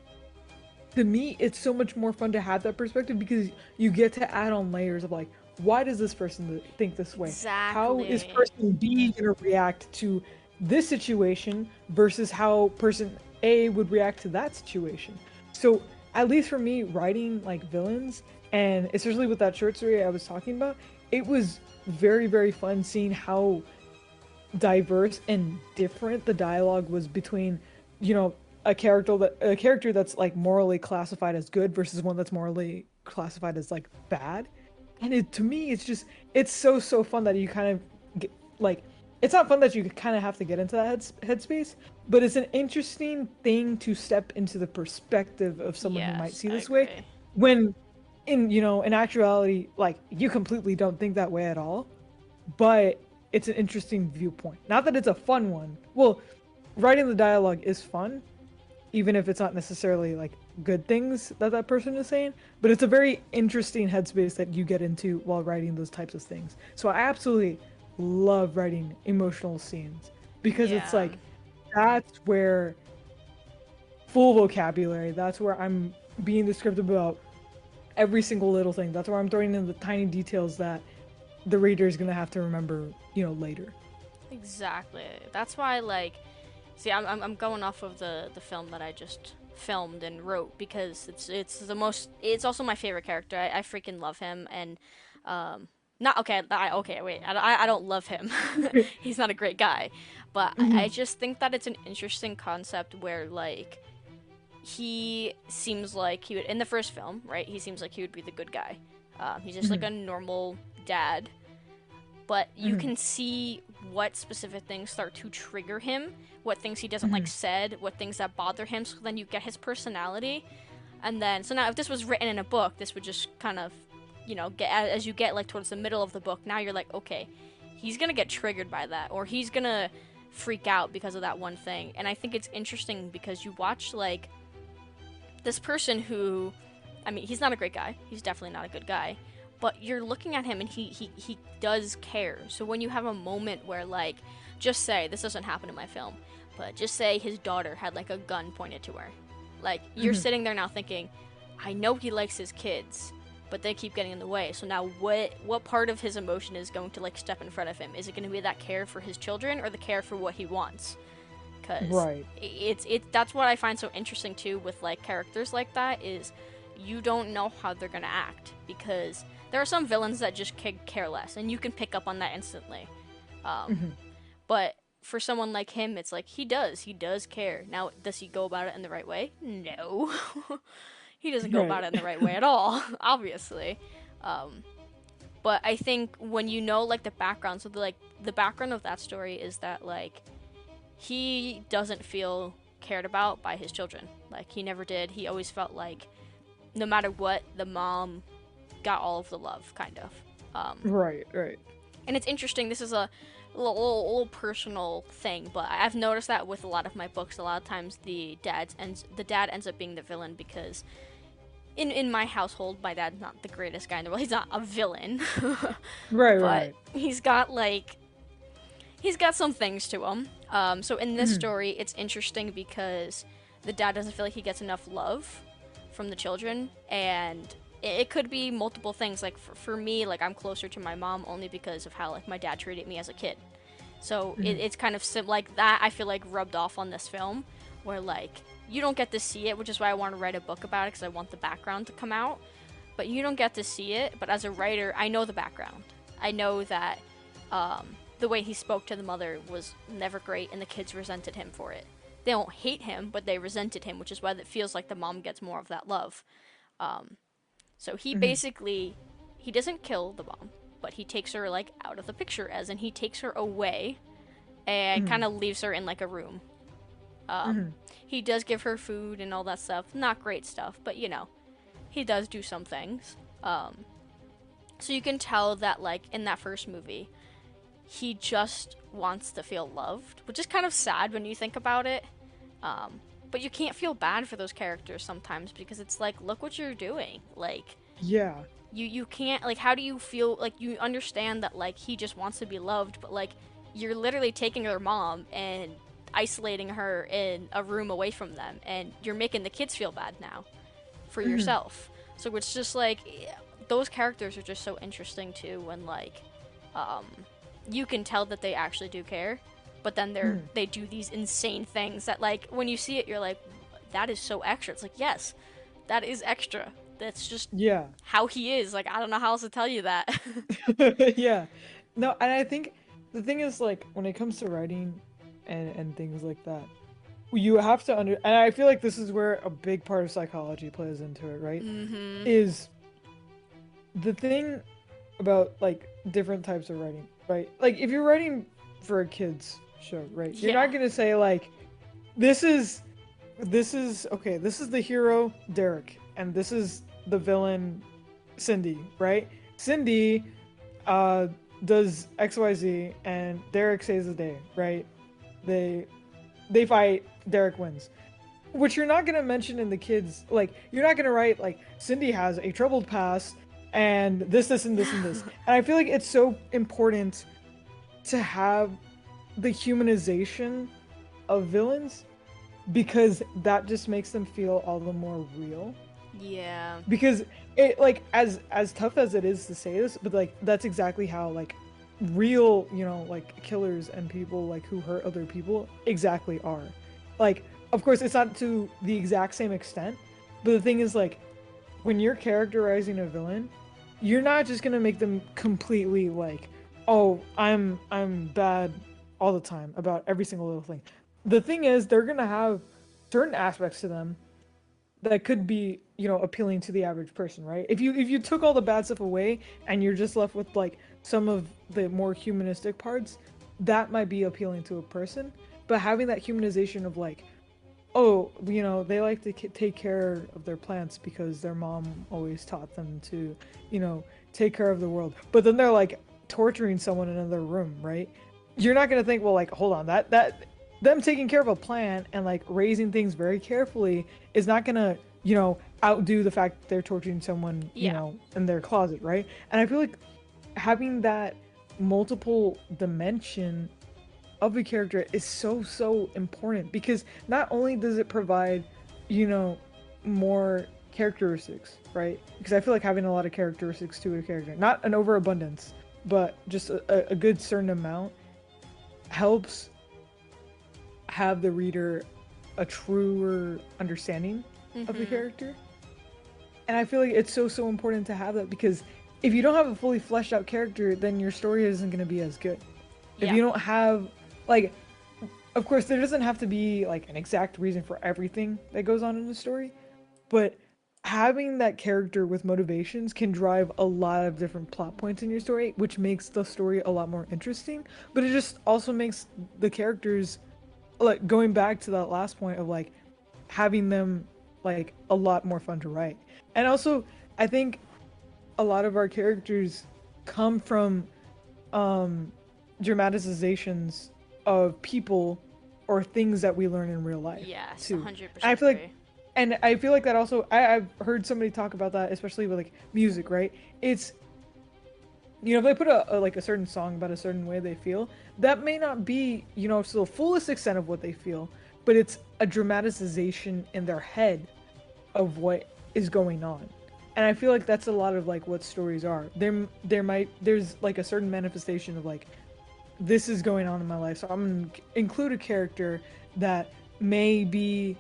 To me, it's so much more fun to have that perspective because you get to add on layers of like, why does this person think this way? How is Exactly. person B going to react to this situation versus how person A would react to that situation? So, at least for me, writing like villains, and especially with that short story I was talking about, it was very fun seeing how diverse and different the dialogue was between, a character that's like morally classified as good versus one that's morally classified as like bad. And to me, it's so fun that you kind of get like, it's not fun that you kind of have to get into that headspace, but it's an interesting thing to step into the perspective of someone who might Yes, see I this way, agree. when in actuality, like you completely don't think that way at all, but it's an interesting viewpoint. Not that it's a fun one. Well, writing the dialogue is fun, even if it's not necessarily like good things that that person is saying, but it's a very interesting headspace that you get into while writing those types of things. So I absolutely love writing emotional scenes because it's Yeah. like that's where full vocabulary, that's where I'm being descriptive about every single little thing. That's where I'm throwing in the tiny details that the reader is going to have to remember, later. Exactly. That's why, like, see, I'm going off of the film that I just filmed and wrote because it's the most. It's also my favorite character. I freaking love him, and not okay. Okay, wait. I don't love him. He's not a great guy, but I Mhm. just think that it's an interesting concept where like he seems like he would in the first film, right? He seems like he would be the good guy. He's just like Mhm. a normal dad, but you Mhm. can see what specific things start to trigger him, what things he doesn't like Mhm. said, what things that bother him. So then you get his personality, and then so now if this was written in a book, this would just kind of, get as you get like towards the middle of the book. Now you're like, okay, he's gonna get triggered by that, or he's gonna freak out because of that one thing. And I think it's interesting because you watch like this person who, I mean, he's not a great guy. He's definitely not a good guy. But you're looking at him and he does care. So when you have a moment where, like, just say, this doesn't happen in my film, but just say his daughter had, like, a gun pointed to her. Like, you're Mhm. sitting there now thinking, I know he likes his kids, but they keep getting in the way. So now what part of his emotion is going to, like, step in front of him? Is it going to be that care for his children or the care for what he wants? Because Right. that's what I find so interesting too with like characters like that is you don't know how they're gonna act because there are some villains that just care less and you can pick up on that instantly. Um, Mhm. but for someone like him, it's like he does care. Now, does he go about it in the right way? No, he doesn't go about Right. it in the right way at all, obviously. Um, but I think when you know like the background, so the background of that story is that like he doesn't feel cared about by his children. Like he never did. He always felt like no matter what, the mom got all of the love, kind of. Right. Right. And it's interesting. This is a little personal thing, but I've noticed that with a lot of my books, a lot of times the dad ends up being the villain because in my household, my dad's not the greatest guy in the world. He's not a villain, Right. but Right. he's got some things to him. So in this Mhm. story, it's interesting because the dad doesn't feel like he gets enough love from the children, and it could be multiple things. Like for me, like I'm closer to my mom only because of how like my dad treated me as a kid. So it's kind of like that. I feel like rubbed off on this film, where like you don't get to see it, which is why I want to write a book about it because I want the background to come out. But you don't get to see it. But as a writer, I know the background. I know that the way he spoke to the mother was never great, and the kids resented him for it. They don't hate him, but they resented him, which is why it feels like the mom gets more of that love. So he basically, he doesn't kill the mom, but he takes her like out of the picture, as in he takes her away and kind of leaves her in like a room. He does give her food and all that stuff. Not great stuff, but you know, he does do some things. So you can tell that like in that first movie, he just wants to feel loved, which is kind of sad when you think about it. But you can't feel bad for those characters sometimes because it's like, look what you're doing. Like, Yeah. you can't, like, how do you feel, like, you understand that, like, he just wants to be loved, but, like, you're literally taking their mom and isolating her in a room away from them, and you're making the kids feel bad now for yourself. So it's just, like, those characters are just so interesting, too, when, like, you can tell that they actually do care, but then they do these insane things that, like, when you see it, you're like, that is so extra. It's like, yes, that is extra. That's just Yeah. how he is. Like, I don't know how else to tell you that. Yeah. No, and I think the thing is, like, when it comes to writing and things like that, you have to and I feel like this is where a big part of psychology plays into it, right? Is the thing about like different types of writing, right? Like if you're writing for a kids show, right? You're not gonna say like, this is okay, this is the hero Derek, and this is the villain Cindy, right? Cindy does XYZ and Derek saves the day, right? They fight, Derek wins. Which you're not gonna mention in the kids, like you're not gonna write like Cindy has a troubled past and this and this and this. And I feel like it's so important to have the humanization of villains because that just makes them feel all the more real. Yeah. Because it like as tough as it is to say this, but like that's exactly how like real, you know, like killers and people like who hurt other people exactly are. Like of course it's not to the exact same extent, but the thing is like when you're characterizing a villain, you're not just going to make them completely like, oh, I'm bad all the time about every single little thing. The thing is they're going to have certain aspects to them that could be, you know, appealing to the average person, right? If you took all the bad stuff away and you're just left with like some of the more humanistic parts, that might be appealing to a person. But having that humanization of like, oh, you know, they like to take care of their plants because their mom always taught them to, you know, take care of the world. But then they're like torturing someone in another room, right? You're not gonna think, well, like, hold on, that them taking care of a plant and like raising things very carefully is not gonna, you know, outdo the fact that they're torturing someone, you know, in their closet, right? And I feel like having that multiple dimension of a character is so important because not only does it provide, you know, more characteristics, right? Because I feel like having a lot of characteristics to a character, not an overabundance, but just a good certain amount helps have the reader a truer understanding of the character. And I feel like it's so important to have that because if you don't have a fully fleshed out character, then your story isn't going to be as good. If you don't have, like, of course, there doesn't have to be, like, an exact reason for everything that goes on in the story, but having that character with motivations can drive a lot of different plot points in your story, which makes the story a lot more interesting, but it just also makes the characters, like, going back to that last point of, like, having them, like, a lot more fun to write. And also, I think a lot of our characters come from, dramatizations of people or things that we learn in real life. Yes, too. 100%. I feel like, and I feel like that also. I've heard somebody talk about that, especially with like music, right? It's, you know, if they put a like a certain song about a certain way they feel, that may not be, you know, to the fullest extent of what they feel, but it's a dramatization in their head of what is going on. And I feel like that's a lot of like what stories are. There's like a certain manifestation of like, this is going on in my life, so I'm gonna include a character that may be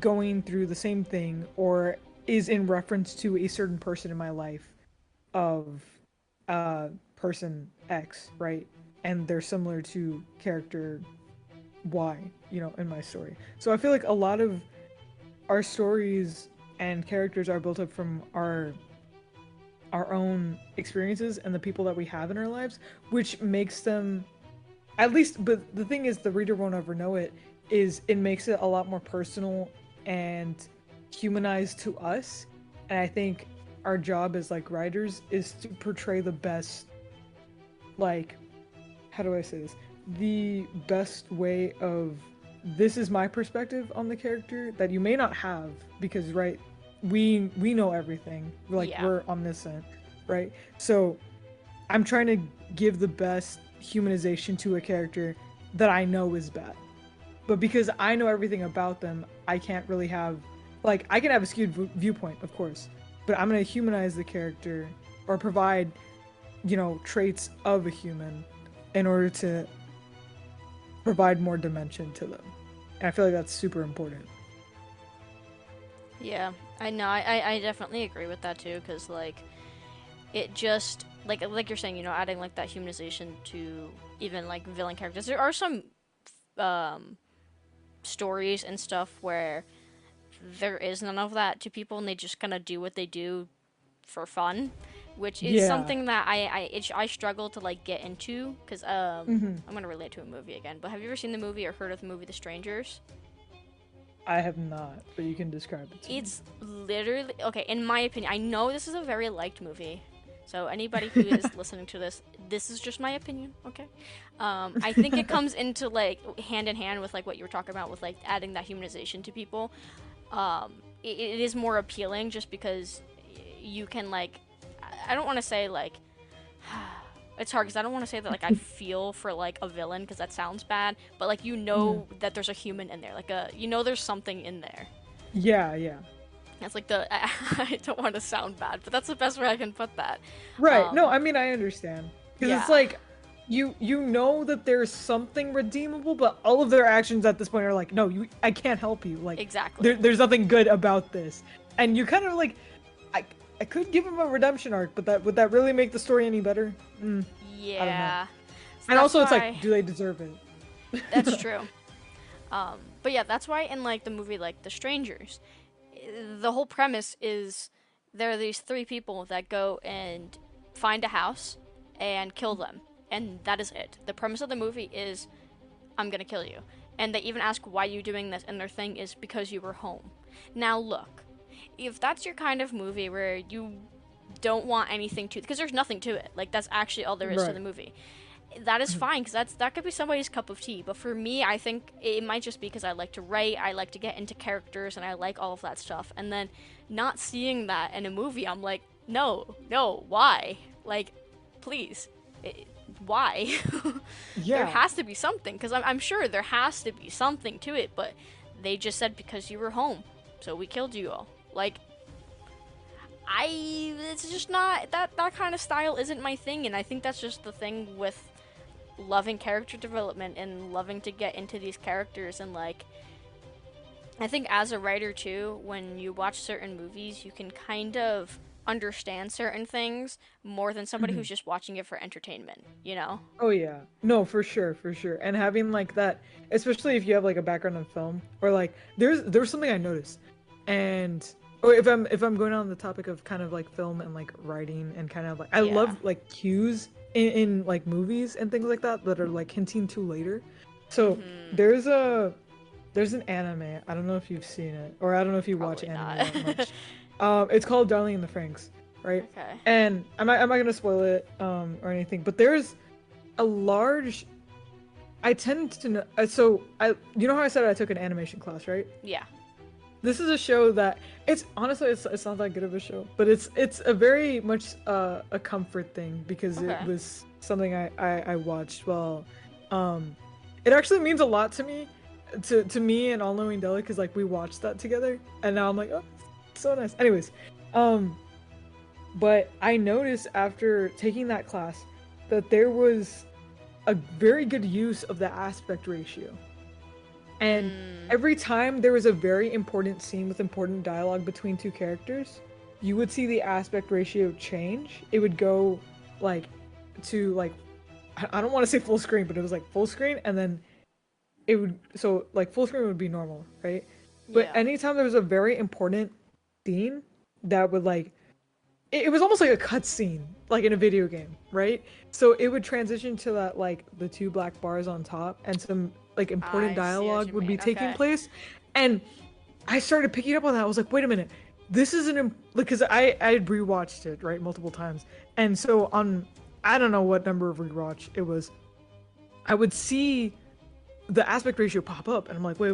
going through the same thing or is in reference to a certain person in my life of person X, right? And they're similar to character Y, in my story. So I feel like a lot of our stories and characters are built up from our own experiences and the people that we have in our lives, which makes them, at least, but the thing is, the reader won't ever know it, is it makes it a lot more personal and humanized to us. And I think our job as like writers is to portray the best, like, how do I say this? The best way of, this is my perspective on the character that you may not have, because right, we know everything, like Yeah. we're omniscient, right? So I'm trying to give the best humanization to a character that I know is bad, but because I know everything about them, I can't really have, like, I can have a skewed viewpoint, of course, but I'm going to humanize the character or provide, traits of a human in order to provide more dimension to them. And I feel like that's super important. Yeah, I know. I definitely agree with that too, because like it just like you're saying, adding like that humanization to even like villain characters. There are some um stories and stuff where there is none of that to people, and they just kind of do what they do for fun, which is Yeah. something that I struggle to like get into because Hmm. I'm gonna relate to a movie again. But have you ever seen the movie or heard of the movie The Strangers? I have not, but you can describe it to me. It's literally okay. In my opinion, I know this is a very liked movie, so anybody who is listening to this is just my opinion. Okay, I think it comes into like hand in hand with like what you were talking about with like adding that humanization to people. It is more appealing just because you can like I don't want to say like it's hard because I don't want to say that like I feel for like a villain because that sounds bad, but like Mhm. that there's a human in there, like there's something in there. Yeah, yeah. It's like the I don't want to sound bad, but that's the best way I can put that. Right. No, Um, I mean I understand. Because it's yeah, like you know that there's something redeemable, but all of their actions at this point are like, no, I can't help you. Like exactly. there's nothing good about this. And you kind of like, I I could give him a redemption arc, but that would that really make the story any better? I don't know. Yeah, so And that's also it's like, why do they deserve it? that's true. But yeah, that's why in like the movie like The Strangers, the whole premise is there are these three people that go and find a house and kill them, and that is it. The premise of the movie is I'm gonna kill you, and they even ask why you doing this, and their thing is because you were home. Now look, if that's your kind of movie where you don't want anything to, because there's nothing to it, like that's actually all there is to the Right. movie, that is fine because that could be somebody's cup of tea. But for me, I think it might just be because I like to write, I like to get into characters, and I like all of that stuff. And then not seeing that in a movie, I'm like, no, no, why? Like, please, why? There Yeah. has to be something because I'm sure there has to be something to it. But they just said because you were home, so we killed you all. Like, it's just not that kind of style isn't my thing, and I think that's just the thing with loving character development and loving to get into these characters. And like I think as a writer too, when you watch certain movies you can kind of understand certain things more than somebody Mhm. who's just watching it for entertainment. Oh yeah. No, for sure, for sure. And having like that, especially if you have like a background in film, or like there's something I noticed. And or if I'm going on the topic of kind of like film and like writing and kind of like I Yeah. love like cues in like movies and things like that that are like hinting to later. So Mhm. there's an anime. I don't know if you've seen it, or I don't know if you watch Probably anime not. that much. It's called Darling in the Franxx, right? Okay. And I'm not gonna spoil it or anything, but there's a large. I tend to know. So you know how I said I took an animation class, right? Yeah. This is a show that it's honestly it's not that good of a show, but it's a very much a comfort thing because it Okay. was something I watched. Well, um, it actually means a lot to me, to me and All Knowing Della, because like we watched that together, and now I'm like, oh, so nice. Anyways, um, but I noticed after taking that class that there was a very good use of the aspect ratio. And Mm. every time there was a very important scene with important dialogue between two characters, you would see the aspect ratio change. It would go like to like I don't want to say full screen, but it was like full screen, and then it would so like full screen would be normal, right? But Yeah. anytime there was a very important scene that would like it was almost like a cutscene, like in a video game, right? So it would transition to that like the two black bars on top, and some like important I see what dialogue you would be mean. taking Okay. place, and I started picking up on that. I was like, wait a minute, this is an because I had rewatched it right multiple times, and so on I don't know what number of rewatch it was, I would see the aspect ratio pop up, and I'm like, wait,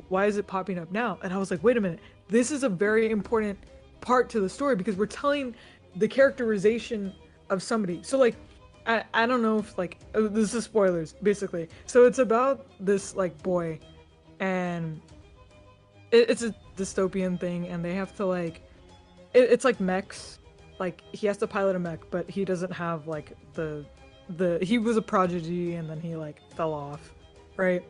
why is it popping up now? And I was like, wait a minute, this is a very important part to the story because we're telling the characterization of somebody. So like, I don't know if like this is spoilers basically. So it's about this like boy, and it's a dystopian thing, and they have to like, it's like mechs. Like he has to pilot a mech, but he doesn't have like the he was a prodigy, and then he like fell off, right?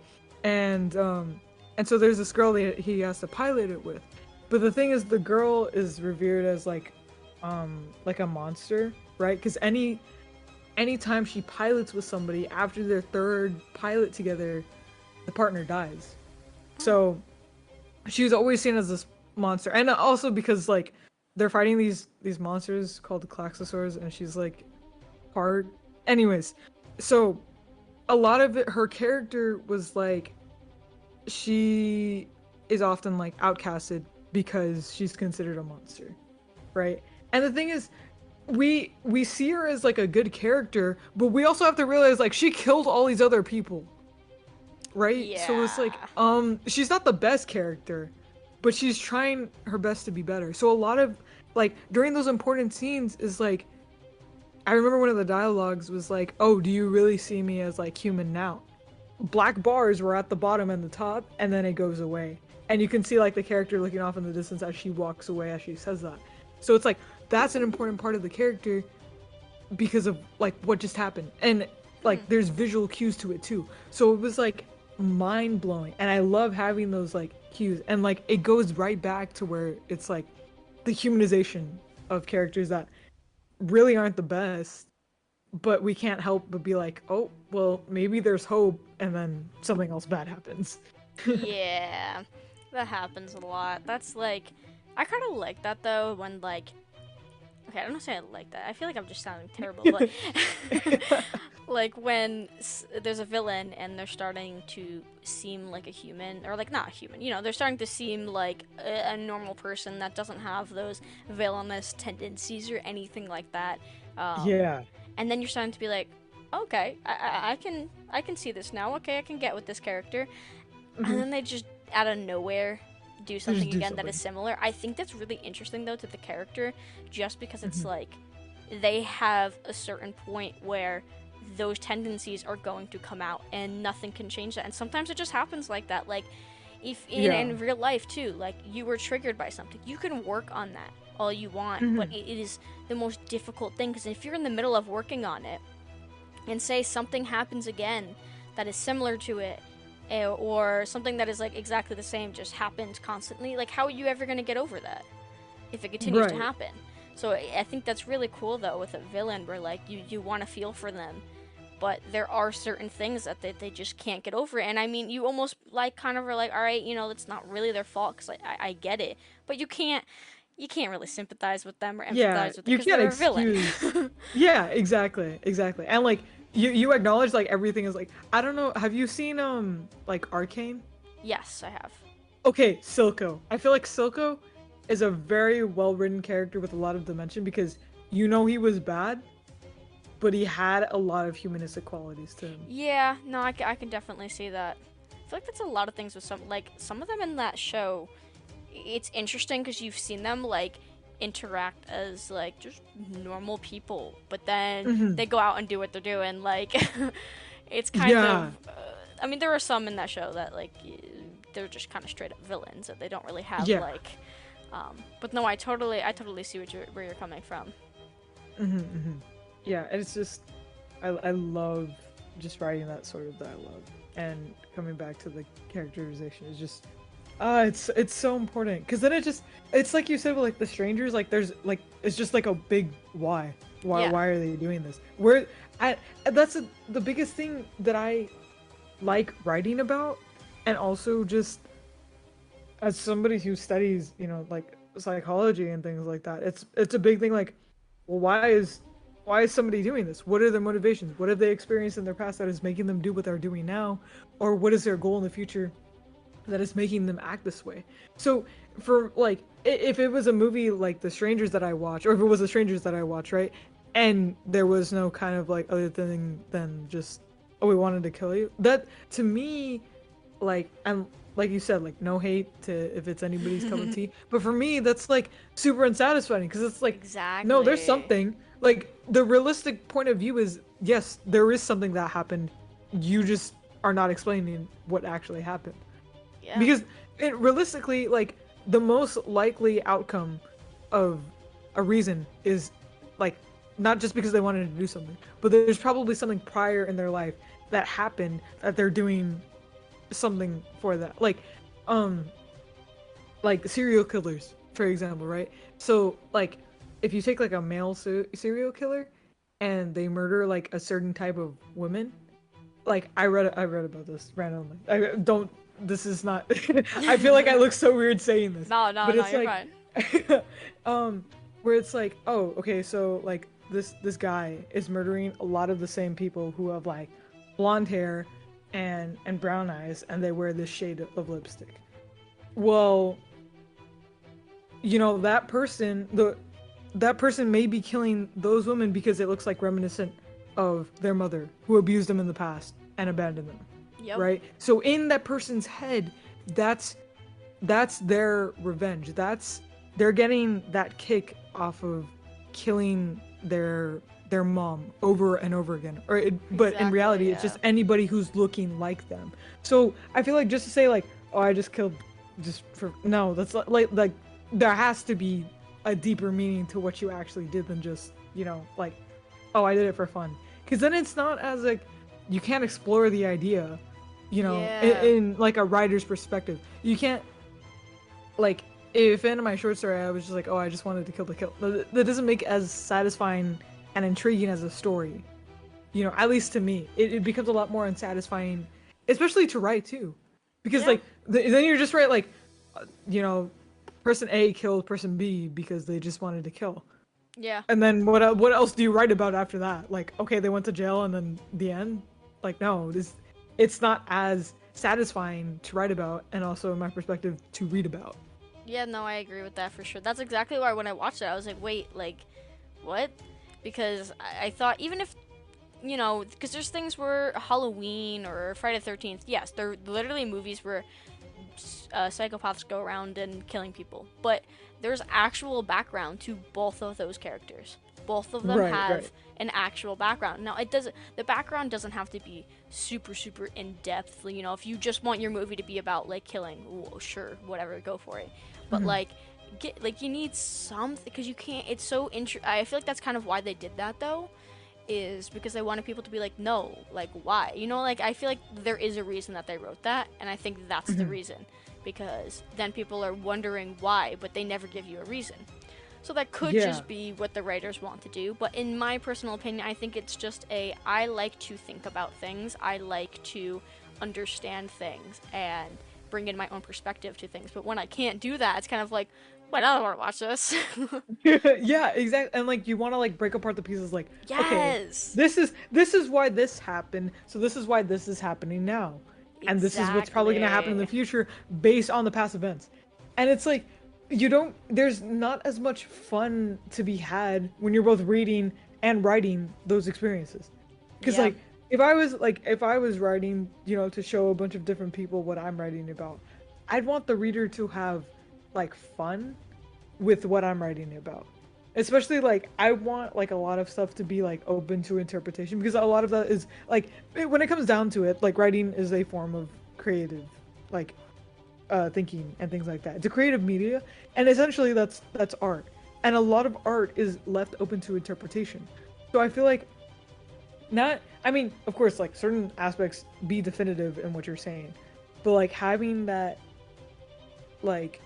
And so there's this girl that he has to pilot it with, but the thing is the girl is revered as like a monster, right? Because anytime she pilots with somebody after their third pilot together, the partner dies. So she was always seen as this monster, and also because like they're fighting these monsters called the Klaxosaurs, and she's like part. Anyways, so a lot of it, her character was like she is often like outcasted because she's considered a monster, right? And the thing is, we see her as like a good character, but we also have to realize like she killed all these other people, right? So it's like Yeah. she's not the best character, but she's trying her best to be better. So a lot of like during those important scenes is like I remember one of the dialogues was like, "Oh, do you really see me as like human now?" Black bars were at the bottom and the top, and then it goes away. And you can see like the character looking off in the distance as she walks away as she says that. So it's like that's an important part of the character because of like what just happened. And Hmm. like there's visual cues to it too. So it was like mind blowing. And I love having those like cues. And like it goes right back to where it's like the humanization of characters that really aren't the best, but we can't help but be like, oh, well, maybe there's hope, and then something else bad happens. Yeah. That happens a lot. That's like, I kind of like that though when like, okay, I don't say I like that. I feel like I'm just sounding terrible, but like when there's a villain and they're starting to seem like a human, or like not a human, they're starting to seem like a normal person that doesn't have those villainous tendencies or anything like that. Um, Yeah. and then you're starting to be like, okay, I can see this now. Okay, I can get with this character. And Hmm. then they just out of nowhere do They just something do again that is something. similar. I think that's really interesting though to the character, just because it's Hmm. like they have a certain point where those tendencies are going to come out and nothing can change that. And sometimes it just happens like that. Like if Yeah. in real life too, like you were triggered by something, you can work on that all you want, but Hmm. it is the most difficult thing because if you're in the middle of working on it and say something happens again that is similar to it, or something that is like exactly the same just happens constantly, like how are you ever going to get over that if it continues to Right. happen? So I think that's really cool though with a villain where like you want to feel for them, but there are certain things that they just can't get over. And I mean, you almost like kind of are like, all right, it's not really their fault because I get it, but you can't really sympathize with them or Yeah. empathize with it You because can't they're a villain. excuse. Yeah. Exactly. Exactly. And like you acknowledge like everything is like I don't know. Have you seen like Arcane? Yes, I have. Okay, Silco. I feel like Silco is a very well written character with a lot of dimension because he was bad, but he had a lot of humanistic qualities to him. Yeah, no, I can definitely see that. I feel like that's a lot of things with some of them in that show. It's interesting because you've seen them like interact as like just normal people, but then Hmm. they go out and do what they're doing. Like it's kind Yeah. of I mean, there are some in that show that like they're just kind of straight up villains that they don't really have Yeah. like. But no, I totally see where you're coming from. Yeah, and it's just I love just writing that sort of dialogue and coming back to the characterization is just it's so important because then it's like you said with like the strangers like there's like it's just like a big Yeah. why are they doing this where I that's the biggest thing that I like writing about and also just as somebody who studies like psychology and things like that it's a big thing like well why is somebody doing this? What are their motivations? What have they experienced in their past that is making them do what they're doing now? Or what is their goal in the future that is making them act this way? So, for like, if it was a movie like The Strangers that I watch, or if it was The Strangers that I watch, right? And there was no kind of like other thing than just, oh, we wanted to kill you. That, to me, like, and like you said, like, no hate to if it's anybody's cup of tea. But for me, that's like super unsatisfying because it's like, no, there's Exactly. something. Like, the realistic point of view is, yes, there is something that happened. You just are not explaining what actually happened. Yeah. Because realistically, like, the most likely outcome of a reason is, like, not just because they wanted to do something, but there's probably something prior in their life that happened that they're doing something for that. Um, like serial killers, for example, right? So, like, if you take like a male serial killer and they murder like a certain type of women, like I read about this randomly. I don't. This is not. I feel like I look so weird saying this, No, no, but no, it's you're like, fine. where it's like, oh, okay, so like this guy is murdering a lot of the same people who have like blonde hair and brown eyes, and they wear this shade of lipstick. Well, that person may be killing those women because it looks like reminiscent of their mother who abused them in the past and abandoned them, Yep. right? So in that person's head, that's that's their revenge. They're getting that kick off of killing their mom over and over again. But in Exactly. reality, it's Yeah. just anybody who's looking like them. So I feel like just to say like, oh, I just killed just for no, that's like there has to be a deeper meaning to what you actually did than just like, oh, I did it for fun. Because then it's not as like you can't explore the idea, Yeah. in like a writer's perspective. You can't like if in my short story I was just like, oh, I just wanted to kill the kill. That doesn't make as satisfying and intriguing as a story. At least to me, it becomes a lot more unsatisfying, especially to write too, because Yeah. like then you're just right like, you know, person A killed person B because they just wanted to kill. Yeah. And then what else do you write about after that? Like, okay, they went to jail and then the end? Like, no, it's not as satisfying to write about and also in my perspective to read about. Yeah, no, I agree with that for sure. That's exactly why when I watched it, I was like, wait, like, what? Because I thought, even if, because there's things where Halloween or Friday the 13th, yes, they're literally movies where psychopaths go around and killing people. But there's actual background to both of those characters. Both of them Right, have right. an actual background. Now, it doesn't. The background doesn't have to be super, super in depth. If you just want your movie to be about like killing, well, sure, whatever, go for it. But like, you need something because you can't. It's so I feel like that's kind of why they did that though, is because they wanted people to be like, no, like why? Like I feel like there is a reason that they wrote that, and I think that's the reason because then people are wondering why, but they never give you a reason. So that could Yeah. just be what the writers want to do, but in my personal opinion, I think it's just I like to think about things. I like to understand things and bring in my own perspective to things. But when I can't do that, it's kind of like, well, I don't want to watch this. Yeah, exactly. And like you want to like break apart the pieces like, okay, Yes. this is why this happened. So this is why this is happening now. And this is what's probably going to happen in the Exactly. future based on the past events. And it's like there's not as much fun to be had when you're both reading and writing those experiences. Cuz Yeah. like if I was writing, to show a bunch of different people what I'm writing about, I'd want the reader to have like fun with what I'm writing about. Especially like I want like a lot of stuff to be like open to interpretation because a lot of that is like when it comes down to it, like writing is a form of creative like thinking and things like that. It's a creative media, and essentially that's art. And a lot of art is left open to interpretation. So I feel like not I mean, of course, like certain aspects be definitive in what you're saying, but like having that like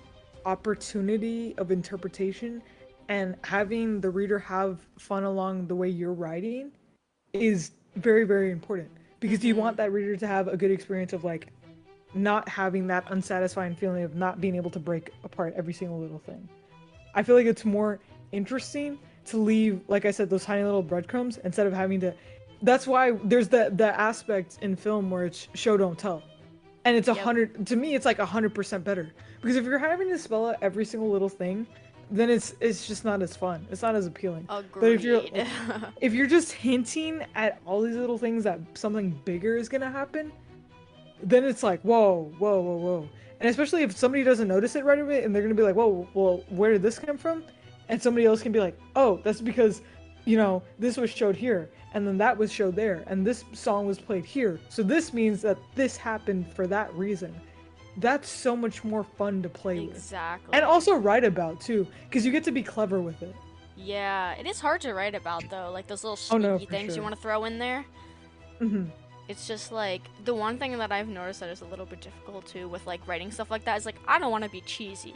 opportunity of interpretation and having the reader have fun along the way you're writing is very, very important because you Mm-hmm. want that reader to have a good experience of like not having that unsatisfying feeling of not being able to break apart every single little thing. I feel like it's more interesting to leave, like I said, those tiny little breadcrumbs instead of having to. That's why there's the aspect in film where it's show don't tell, and it's a Yep. hundred. To me, it's like 100% better because if you're having to spell out every single little thing, then it's just not as fun. It's not as appealing. But Agreed. if you're just hinting at all these little things that something bigger is gonna happen, then it's like whoa, whoa, whoa, whoa. And especially if somebody doesn't notice it right away and they're gonna be like, whoa, well, where did this come from? And somebody else can be like, oh, that's because, this was showed here, and then that was showed there, and this song was played here. So this means that this happened for that reason. That's so much more fun to play with. And Exactly. also write about too, because you get to be clever with it. Yeah, it is hard to write about though, like those little Oh no, sneaky for things you sure. want to throw in there. Hmm. It's just like the one thing that I've noticed that is a little bit difficult too with like writing stuff like that is like I don't want to be cheesy.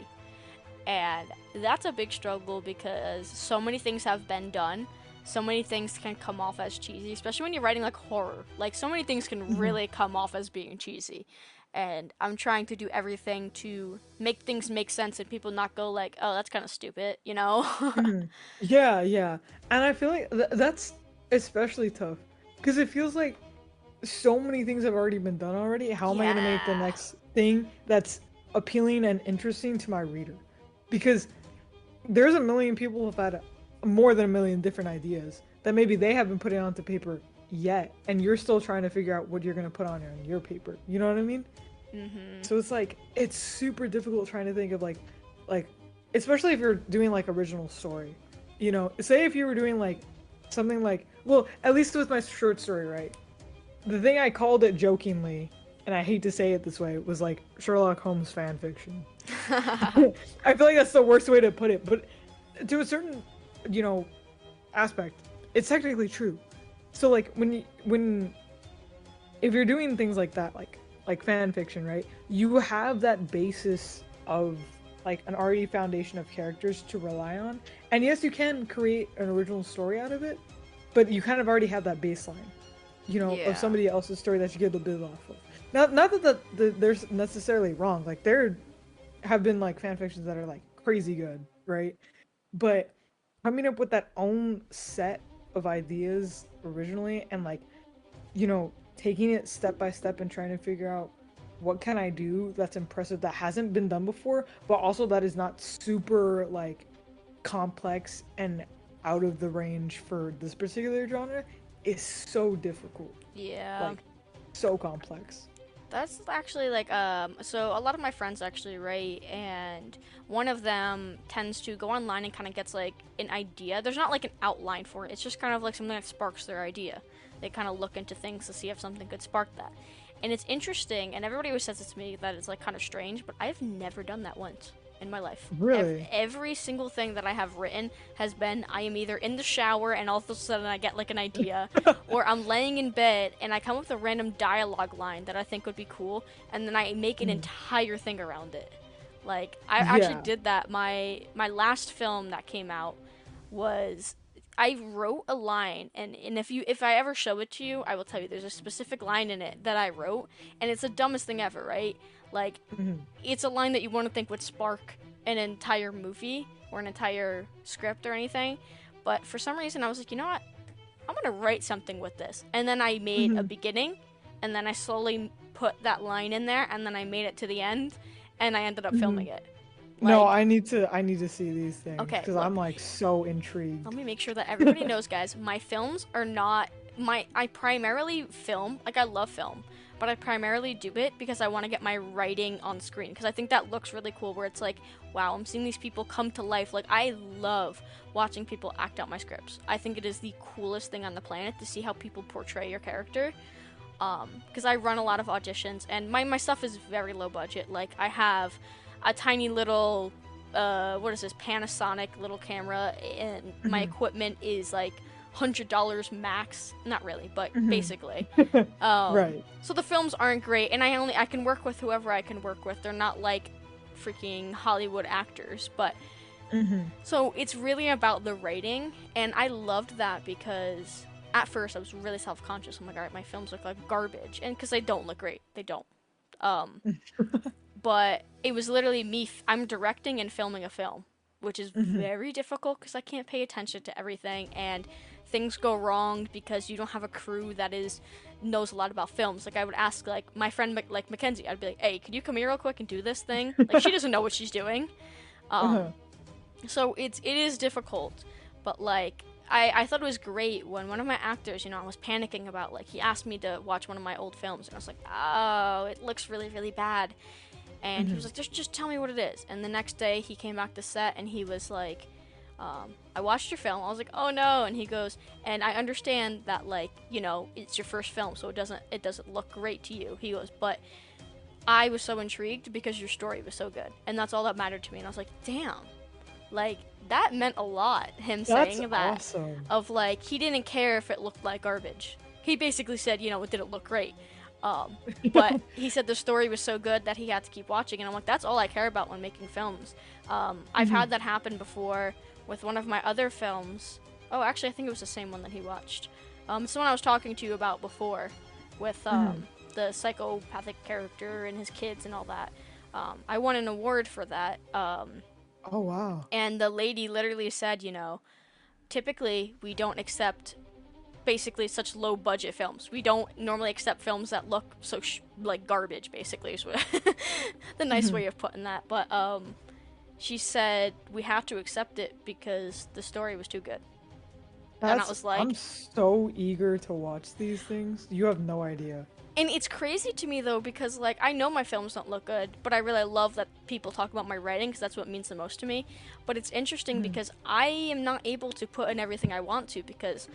And that's a big struggle because so many things have been done. So many things can come off as cheesy, especially when you're writing like horror. Like so many things can Hmm. really come off as being cheesy. And I'm trying to do everything to make things make sense and people not go like, "Oh, that's kind of stupid," you know? Hmm. Yeah, yeah. And I feel like that's especially tough because it feels like so many things have already been done already. How am I going to make the Yeah. next thing that's appealing and interesting to my reader? Because there's a million people who've had more than a million different ideas that maybe they haven't put it onto paper yet, and you're still trying to figure out what you're going to put on your paper. You know what I mean? Mhm. So it's like it's super difficult trying to think of like especially if you're doing like original story. Say if you were doing like something like well, at least with my short story, right? The thing I called it jokingly, and I hate to say it this way, was like Sherlock Holmes fan fiction. I feel like that's the worst way to put it, but to a certain, you know, aspect, it's technically true. So like when if you're doing things like that, like fan fiction, right? You have that basis of like an already foundation of characters to rely on, and yes, you can create an original story out of it, but you kind of already have that baseline, of Yeah. somebody else's story that you get to build off of. Not that there's necessarily wrong. Like there have been like fan fictions that are like crazy good, right? But coming up with that own set of ideas originally and like taking it step by step and trying to figure out what can I do that's impressive that hasn't been done before, but also that is not super like complex and out of the range for this particular genre is so difficult. Yeah. Like so complex. That's actually like so a lot of my friends actually write and one of them tends to go online and kind of gets like an idea. There's not like an outline for it. It's just kind of like something that sparks their idea. They kind of look into things to see if something could spark that. And it's interesting and everybody always says it to me that it's like kind of strange, but I've never done that once in my life. Really? Every single thing that I have written has been I am either in the shower and all of a sudden I get like an idea, or I'm laying in bed and I come up with a random dialogue line that I think would be cool, and then I make an Mm. entire thing around it. Like I actually Yeah. did that. My last film that came out was I wrote a line, and if I ever show it to you, I will tell you there's a specific line in it that I wrote, and it's the dumbest thing ever, right? Like Mhm. it's a line that you want to think would spark an entire movie or an entire script or anything. But for some reason, I was like, you know what? I'm gonna write something with this. And then I made a Mhm. beginning, and then I slowly put that line in there, and then I made it to the end, and I ended up filming Mhm. it. No, Like, I need to see these things okay, because look, I'm like so let intrigued. me make sure that everybody knows, guys. My films are not I primarily film, like I love film, but I primarily do it because I want to get my writing on screen because I think that looks really cool where it's like, wow, I'm seeing these people come to life. Like I love watching people act out my scripts. I think it is the coolest thing on the planet to see how people portray your character. Because I run a lot of auditions and my stuff is very low budget. Like I have a tiny little what is this, Panasonic little camera, and my Mhm. equipment is like $100 max. Not really, but Mhm. basically. Right. So the films aren't great, and I can work with whoever I can work with. They're not like freaking Hollywood actors, but Mhm. so it's really about the writing, and I loved that because at first I was really self-conscious. I'm like, all right, my films look like garbage, and because they don't look great, they don't. Um, but it was literally me. I'm directing and filming a film, which is Mhm. very difficult because I can't pay attention to everything, and things go wrong because you don't have a crew that is knows a lot about films. Like I would ask like my friend like Mackenzie, I'd be like, hey, could you come here real quick and do this thing? Like she doesn't know what she's doing. Um, Uh-huh. so it is difficult, but like I thought it was great when one of my actors, I was panicking about like he asked me to watch one of my old films and I was like, oh, it looks really really bad, and he was Mhm. like, just tell me what it is. And the next day he came back to set and he was like, I watched your film. I was like, oh no, and he goes, and I understand that like it's your first film, so it doesn't look great to you. He goes, but I was so intrigued because your story was so good, and that's all that mattered to me. And I was like, damn, like that meant a lot. Him That's saying that, awesome. of like he didn't care if it looked like garbage. He basically said, it didn't look great. But he said the story was so good that he had to keep watching, and I'm like, that's all I care about when making films. I've Mhm. had that happen before with one of my other films. Oh, actually, I think it was the same one that he watched. It's the one I was talking to you about before, with Mhm. the psychopathic character and his kids and all that. I won an award for that. Oh wow. And the lady literally said, typically we don't accept basically such low budget films. We don't normally accept films that look so like garbage, basically, is the nice Mhm. way of putting that. But she said we have to accept it because the story was too good. And I That's was I'm like, so eager to watch these things. You have no idea. and it's crazy to me though because like I know my films don't look good, but I really love that people talk about my writing because that's what means the most to me. But it's interesting Mhm. because I am not able to put in everything I want to because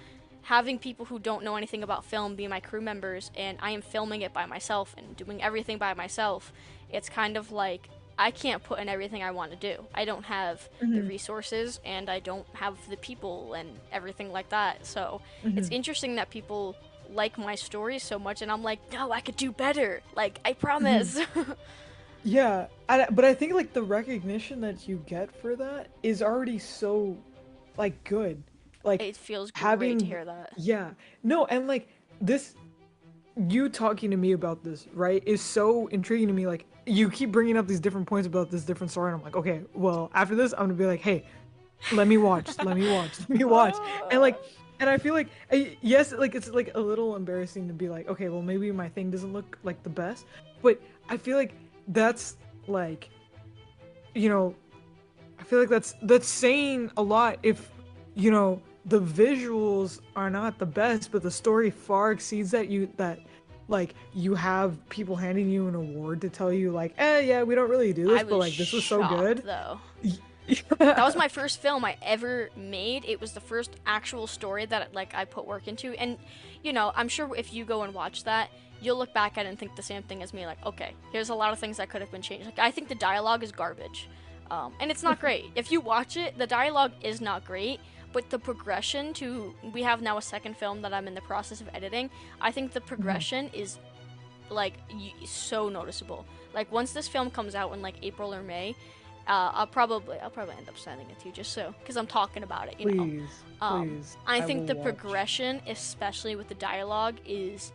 having people who don't know anything about film be my crew members and I am filming it by myself and doing everything by myself, it's kind of like I can't put in everything I want to do. I don't have the Mhm. resources and I don't have the people and everything like that. So it's Mhm. interesting that people like my stories so much and I'm like, no, I could do better. Like, I Mhm. promise. Yeah, but I think like the recognition that you get for that is already so like good. Like It feels great to having hear that. yeah. No, and like this you talking to me about this, right, is so intriguing to me. Like you keep bringing up these different points about this different story and I'm like, okay, well, after this I'm going to be like, "Hey, let me watch. Let me watch. Let me watch." And like and I feel like yes, like it's like a little embarrassing to be like, "Okay, well maybe my thing doesn't look like the best." But I feel like that's like you know, I feel like that's saying a lot if the visuals are not the best, but the story far exceeds that like you have people handing you an award to tell you like, yeah, we don't really do I this, but was like this was so good. shocked though. That was Yeah. my first film I ever made. It was the first actual story that like I put work into, and I'm sure if you go and watch that, you'll look back at it and think the same thing as me. Like, okay, here's a lot of things that could have been changed. Like, I think the dialogue is garbage, and it's not great. If you watch it, the dialogue is not great. But the progression to we have now a second film that I'm in the process of editing. I think the Mhm. progression is like so noticeable. Like once this film comes out in like April or May, I'll probably end up sending it to you just so because I'm talking about it. Please, Um, please, I I think will the watch. progression, especially with the dialogue, is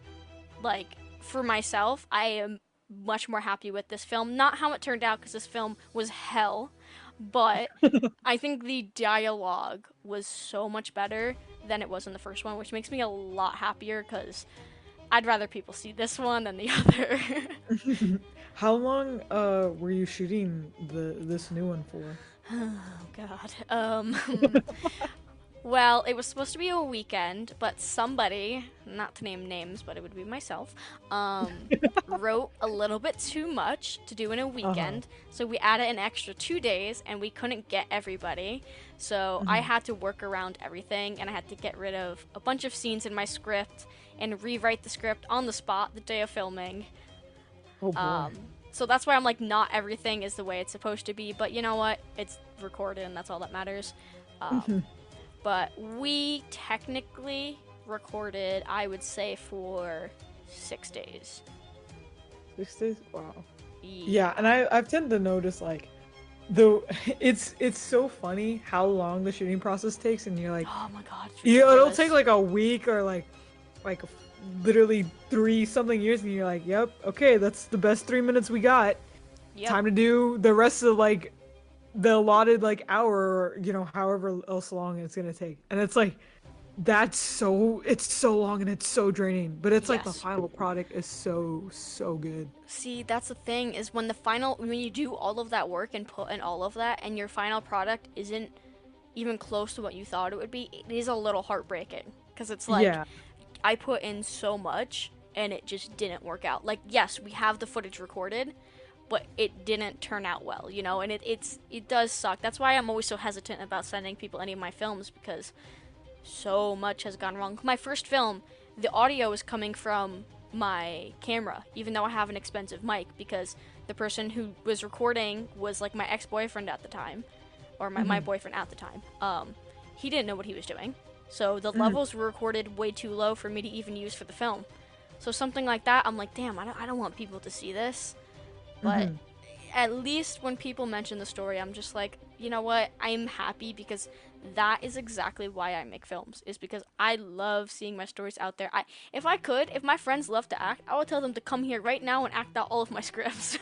like for myself, I am much more happy with this film. Not how it turned out because this film was hell, but I think the dialogue was so much better than it was in the first one, which makes me a lot happier because I'd rather people see this one than the other. How long were you shooting this new one for? Oh God. Well, it was supposed to be a weekend, but somebody, not to name names, but it would be myself, um, wrote a little bit too much to do in a Uh-huh. weekend. So we added an extra 2 days, and we couldn't get everybody. So I Hmm. had to work around everything, and I had to get rid of a bunch of scenes in my script and rewrite the script on the spot the day of filming. Oh boy. Um, so that's why I'm like, not everything is the way it's supposed to be, but you know what? It's recorded, and that's all that matters. Um, Mhm. but we technically recorded, I would say, for 6 days. 6 days? Wow. Yeah, and Yeah. I've tended to notice like the it's so funny how long the shooting process takes, and you're like, Oh my god, it's it'll take ridiculous. like a week or like literally 3 something years, and you're like, yep, okay, that's the best 3 minutes we got. Yep. Time to do the rest of like the allotted like hour, or however else long it's gonna take. And it's like it's so long and it's so draining, but it's like the Yes. final product is so good. See, that's the thing is when you do all of that work and put in all of that and your final product isn't even close to what you thought it would be, it is a little heartbreaking because it's like Yeah. I put in so much and it just didn't work out. Like, yes, we have the footage recorded, but it didn't turn out well, and it does suck. That's why I'm always so hesitant about sending people any of my films because so much has gone wrong. My first film, the audio is coming from my camera, even though I have an expensive mic, because the person who was recording was like my ex-boyfriend at the time, or my Hmm. boyfriend at the time. He didn't know what he was doing, so the Hmm. levels were recorded way too low for me to even use for the film. So something like that, I'm like, damn, I don't want people to see this. But Hmm. at least when people mention the story, I'm just like, you know what? I'm happy because that is exactly why I make films. Is because I love seeing my stories out there. If I could, if my friends love to act, I would tell them to come here right now and act out all of my scripts.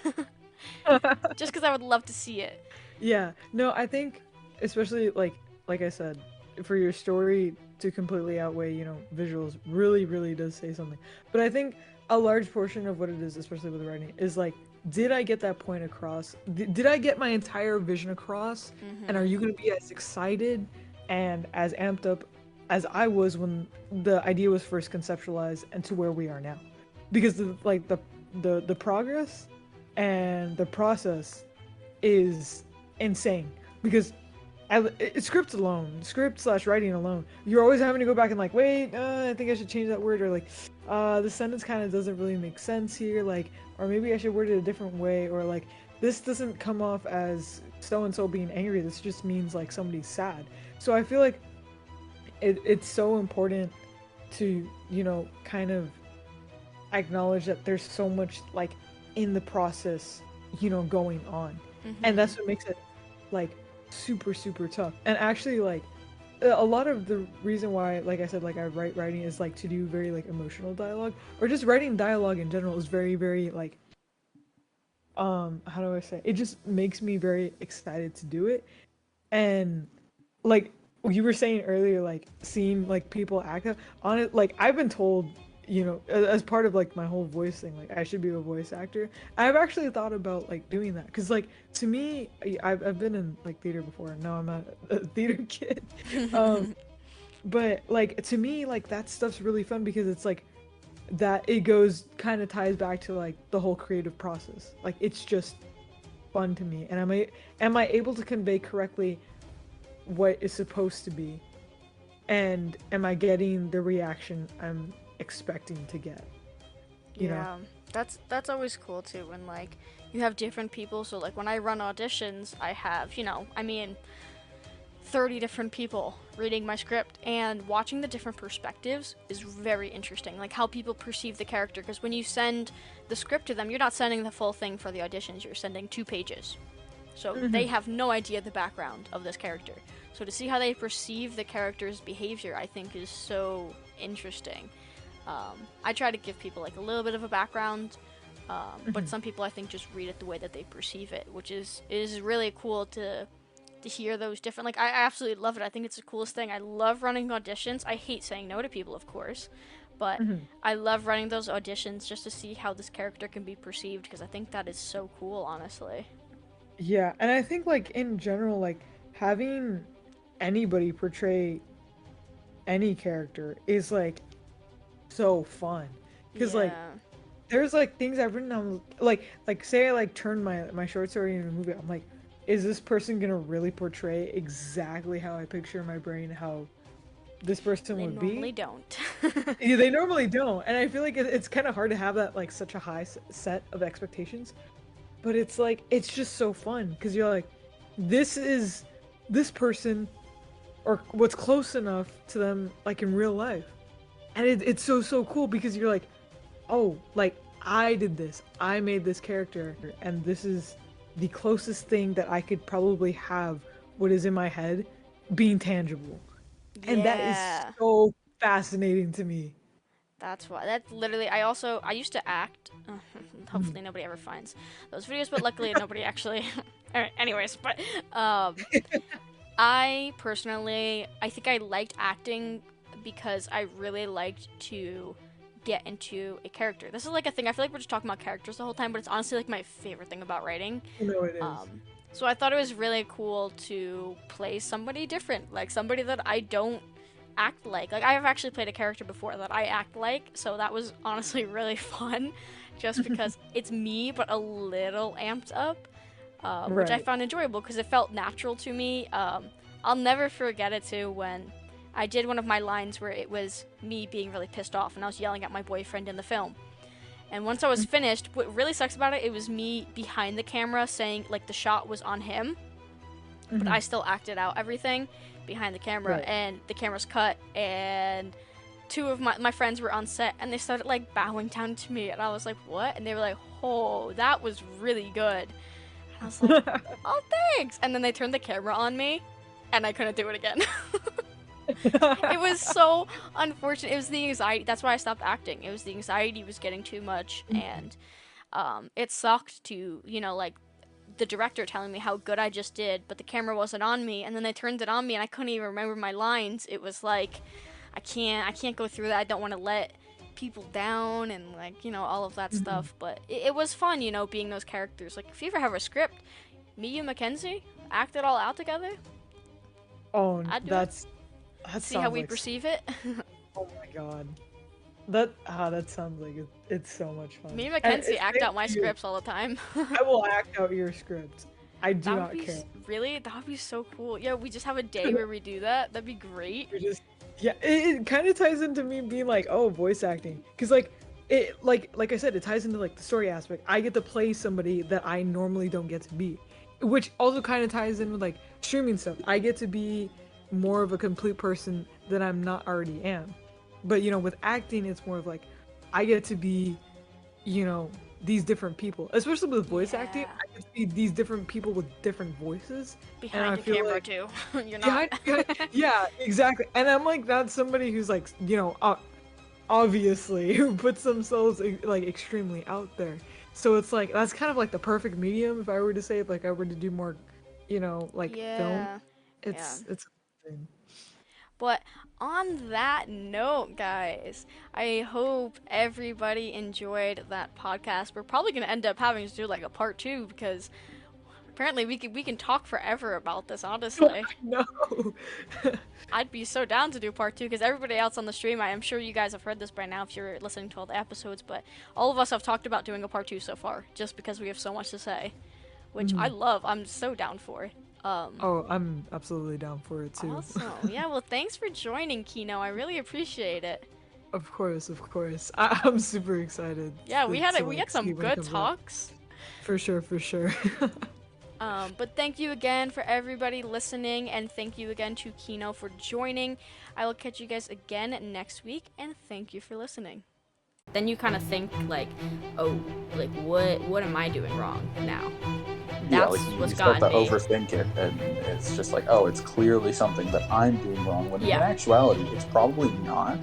Just because I would love to see it. Yeah. No, I think especially like I said, for your story to completely outweigh, visuals really does say something. But I think a large portion of what it is, especially with writing, is like, did I get that point across? Did I get my entire vision across? And are Mm-hmm. you going to be as excited and as amped up as I was when the idea was first conceptualized and to where we are now? Because the progress and the process is insane, because scripts alone, script slash writing alone, you're always having to go back and like, wait, I think I should change that word, or like, the sentence kind of doesn't really make sense here, like, or maybe I should word it a different way, or like, this doesn't come off as so and so being angry. This just means like somebody's sad. So I feel like it's so important to kind of acknowledge that there's so much like in the process, going on. And Mm-hmm. that's what makes it like super tough. And actually, like, a lot of the reason why, like I said, like I write writing is like to do very like emotional dialogue, or just writing dialogue in general is very like, how do I say, it just makes me very excited to do it. And like you were saying earlier, like seeing like people act on it, like I've been told, as part of like my whole voice thing, like I should be a voice actor. I've actually thought about like doing that, because like to me, I've been in like theater before. No, I'm not a theater kid. um but like to me, like that stuff's really fun, because it's like that it goes kind of ties back to like the whole creative process. Like it's just fun to me, and am I able to convey correctly what is supposed to be, and am I getting the reaction I'm expecting to get, you know Yeah, that's always cool too when like you have different people. So like when I run auditions, I have, 30 different people reading my script, and watching the different perspectives is very interesting. Like how people perceive the character, because when you send the script to them, you're not sending the full thing for the auditions. You're sending 2 pages. So they hmm have no idea the background of this character. So to see how they perceive the character's behavior, I think is so interesting. I try to give people like a little bit of a background, but hmm some people I think just read it the way that they perceive it, which is really cool to hear those different. Like I absolutely love it. I think it's the coolest thing. I love running auditions. I hate saying no to people, of course, but hmm I love running those auditions just to see how this character can be perceived, because I think that is so cool, honestly. yeah. And I think like in general, like having anybody portray any character is like so fun because like Yeah. there's like things I've written down like say I like turn my short story into a movie. I'm like, is this person gonna really portray exactly how I picture in my brain how this person They would normally be? don't. Yeah, they normally don't, and I feel like it's kind of hard to have that like such a high set of expectations. But it's like it's just so fun because you're like, this is this person or what's close enough to them like in real life, and it's so cool because you're like, oh, like I did this, I made this character, and this is the closest thing that I could probably have what is in my head being tangible, and that is Yeah. so fascinating to me. That's why. That's literally. I used to act. Mm. Hopefully nobody ever finds those videos, but luckily nobody actually. All right. Anyways, but I personally, I think I liked acting because I really liked to get into a character. This is like a thing. I feel like we're just talking about characters the whole time, but it's honestly like my favorite thing about writing. You know it is. Um, so I thought it was really cool to play somebody different, like somebody that I don't act like. Like I've actually played a character before that I act like, so that was honestly really fun, just because it's me but a little amped up, which I Right. found enjoyable because it felt natural to me. I'll never forget it too when I did one of my lines where it was me being really pissed off and I was yelling at my boyfriend in the film. And once I was finished, what really sucks about it, it was me behind the camera saying like the shot was on him, but Mhm. I still acted out everything behind the camera, Right. and the camera's cut, and two of my friends were on set, and they started like bowing down to me, and I was like, what? And they were like, oh, that was really good. And I was like, oh, thanks. And then they turned the camera on me, and I couldn't do it again. It was so unfortunate. It was the anxiety. That's why I stopped acting. It was the anxiety was getting too much, and it sucked to, like the director telling me how good I just did, but the camera wasn't on me, and then they turned it on me, and I couldn't even remember my lines. It was like, I can't go through that. I don't want to let people down, and like, all of that Mhm. stuff. But it was fun, being those characters. Like, if you ever have a script, me and Mackenzie act it all out together. Oh, I'd do it. that See how sounds we like perceive it. oh my god. That sounds like it's so much fun. Me and And Mackenzie act same out my to you. scripts all the time. I will act out your script. I do That would not be care. really. That would be so cool. Yeah, we just have a day where we do that. That'd be great. You're just yeah. It kind of ties into me being like, oh, voice acting, because like it like I said, it ties into like the story aspect. I get to play somebody that I normally don't get to be, which also kind of ties in with like streaming stuff. I get to be more of a complete person that I'm not already am. But with acting, it's more of like I get to be, these different people. Especially with voice acting, Yeah. I get to be these different people with different voices, and I Behind the feel camera like too. You're not. behind, yeah, exactly. And I'm like, that's somebody who's like, obviously, who puts themselves like extremely out there. So it's like that's kind of like the perfect medium if I were to say if like I were to do more, like film. Yeah. Yeah. It's amazing. But on that note, guys, I hope everybody enjoyed that podcast. We're probably gonna end up having to do like a part two because apparently we can talk forever about this. Honestly, No. I'd be so down to do part two because everybody else on the stream, I am sure you guys have heard this by now if you're listening to all the episodes. But all of us have talked about doing a part two so far, just because we have so much to say, which I Mhm. love. I'm so down for. Oh, I'm absolutely down for it too. Awesome. Yeah. Well, thanks for joining, Kino. I really appreciate it. Of course, of course. I'm super excited Yeah, to we had like some see when it good comes out. talks. For sure, for sure. But thank you again for everybody listening, and thank you again to Kino for joining. I will catch you guys again next week, and thank you for listening. Then you kind of think like, oh, like what am I doing wrong now? Yeah, That's like you what's start to gotten me. overthink it, and it's just like, oh, it's clearly something that I'm doing wrong. When in Yeah. actuality, it's probably not.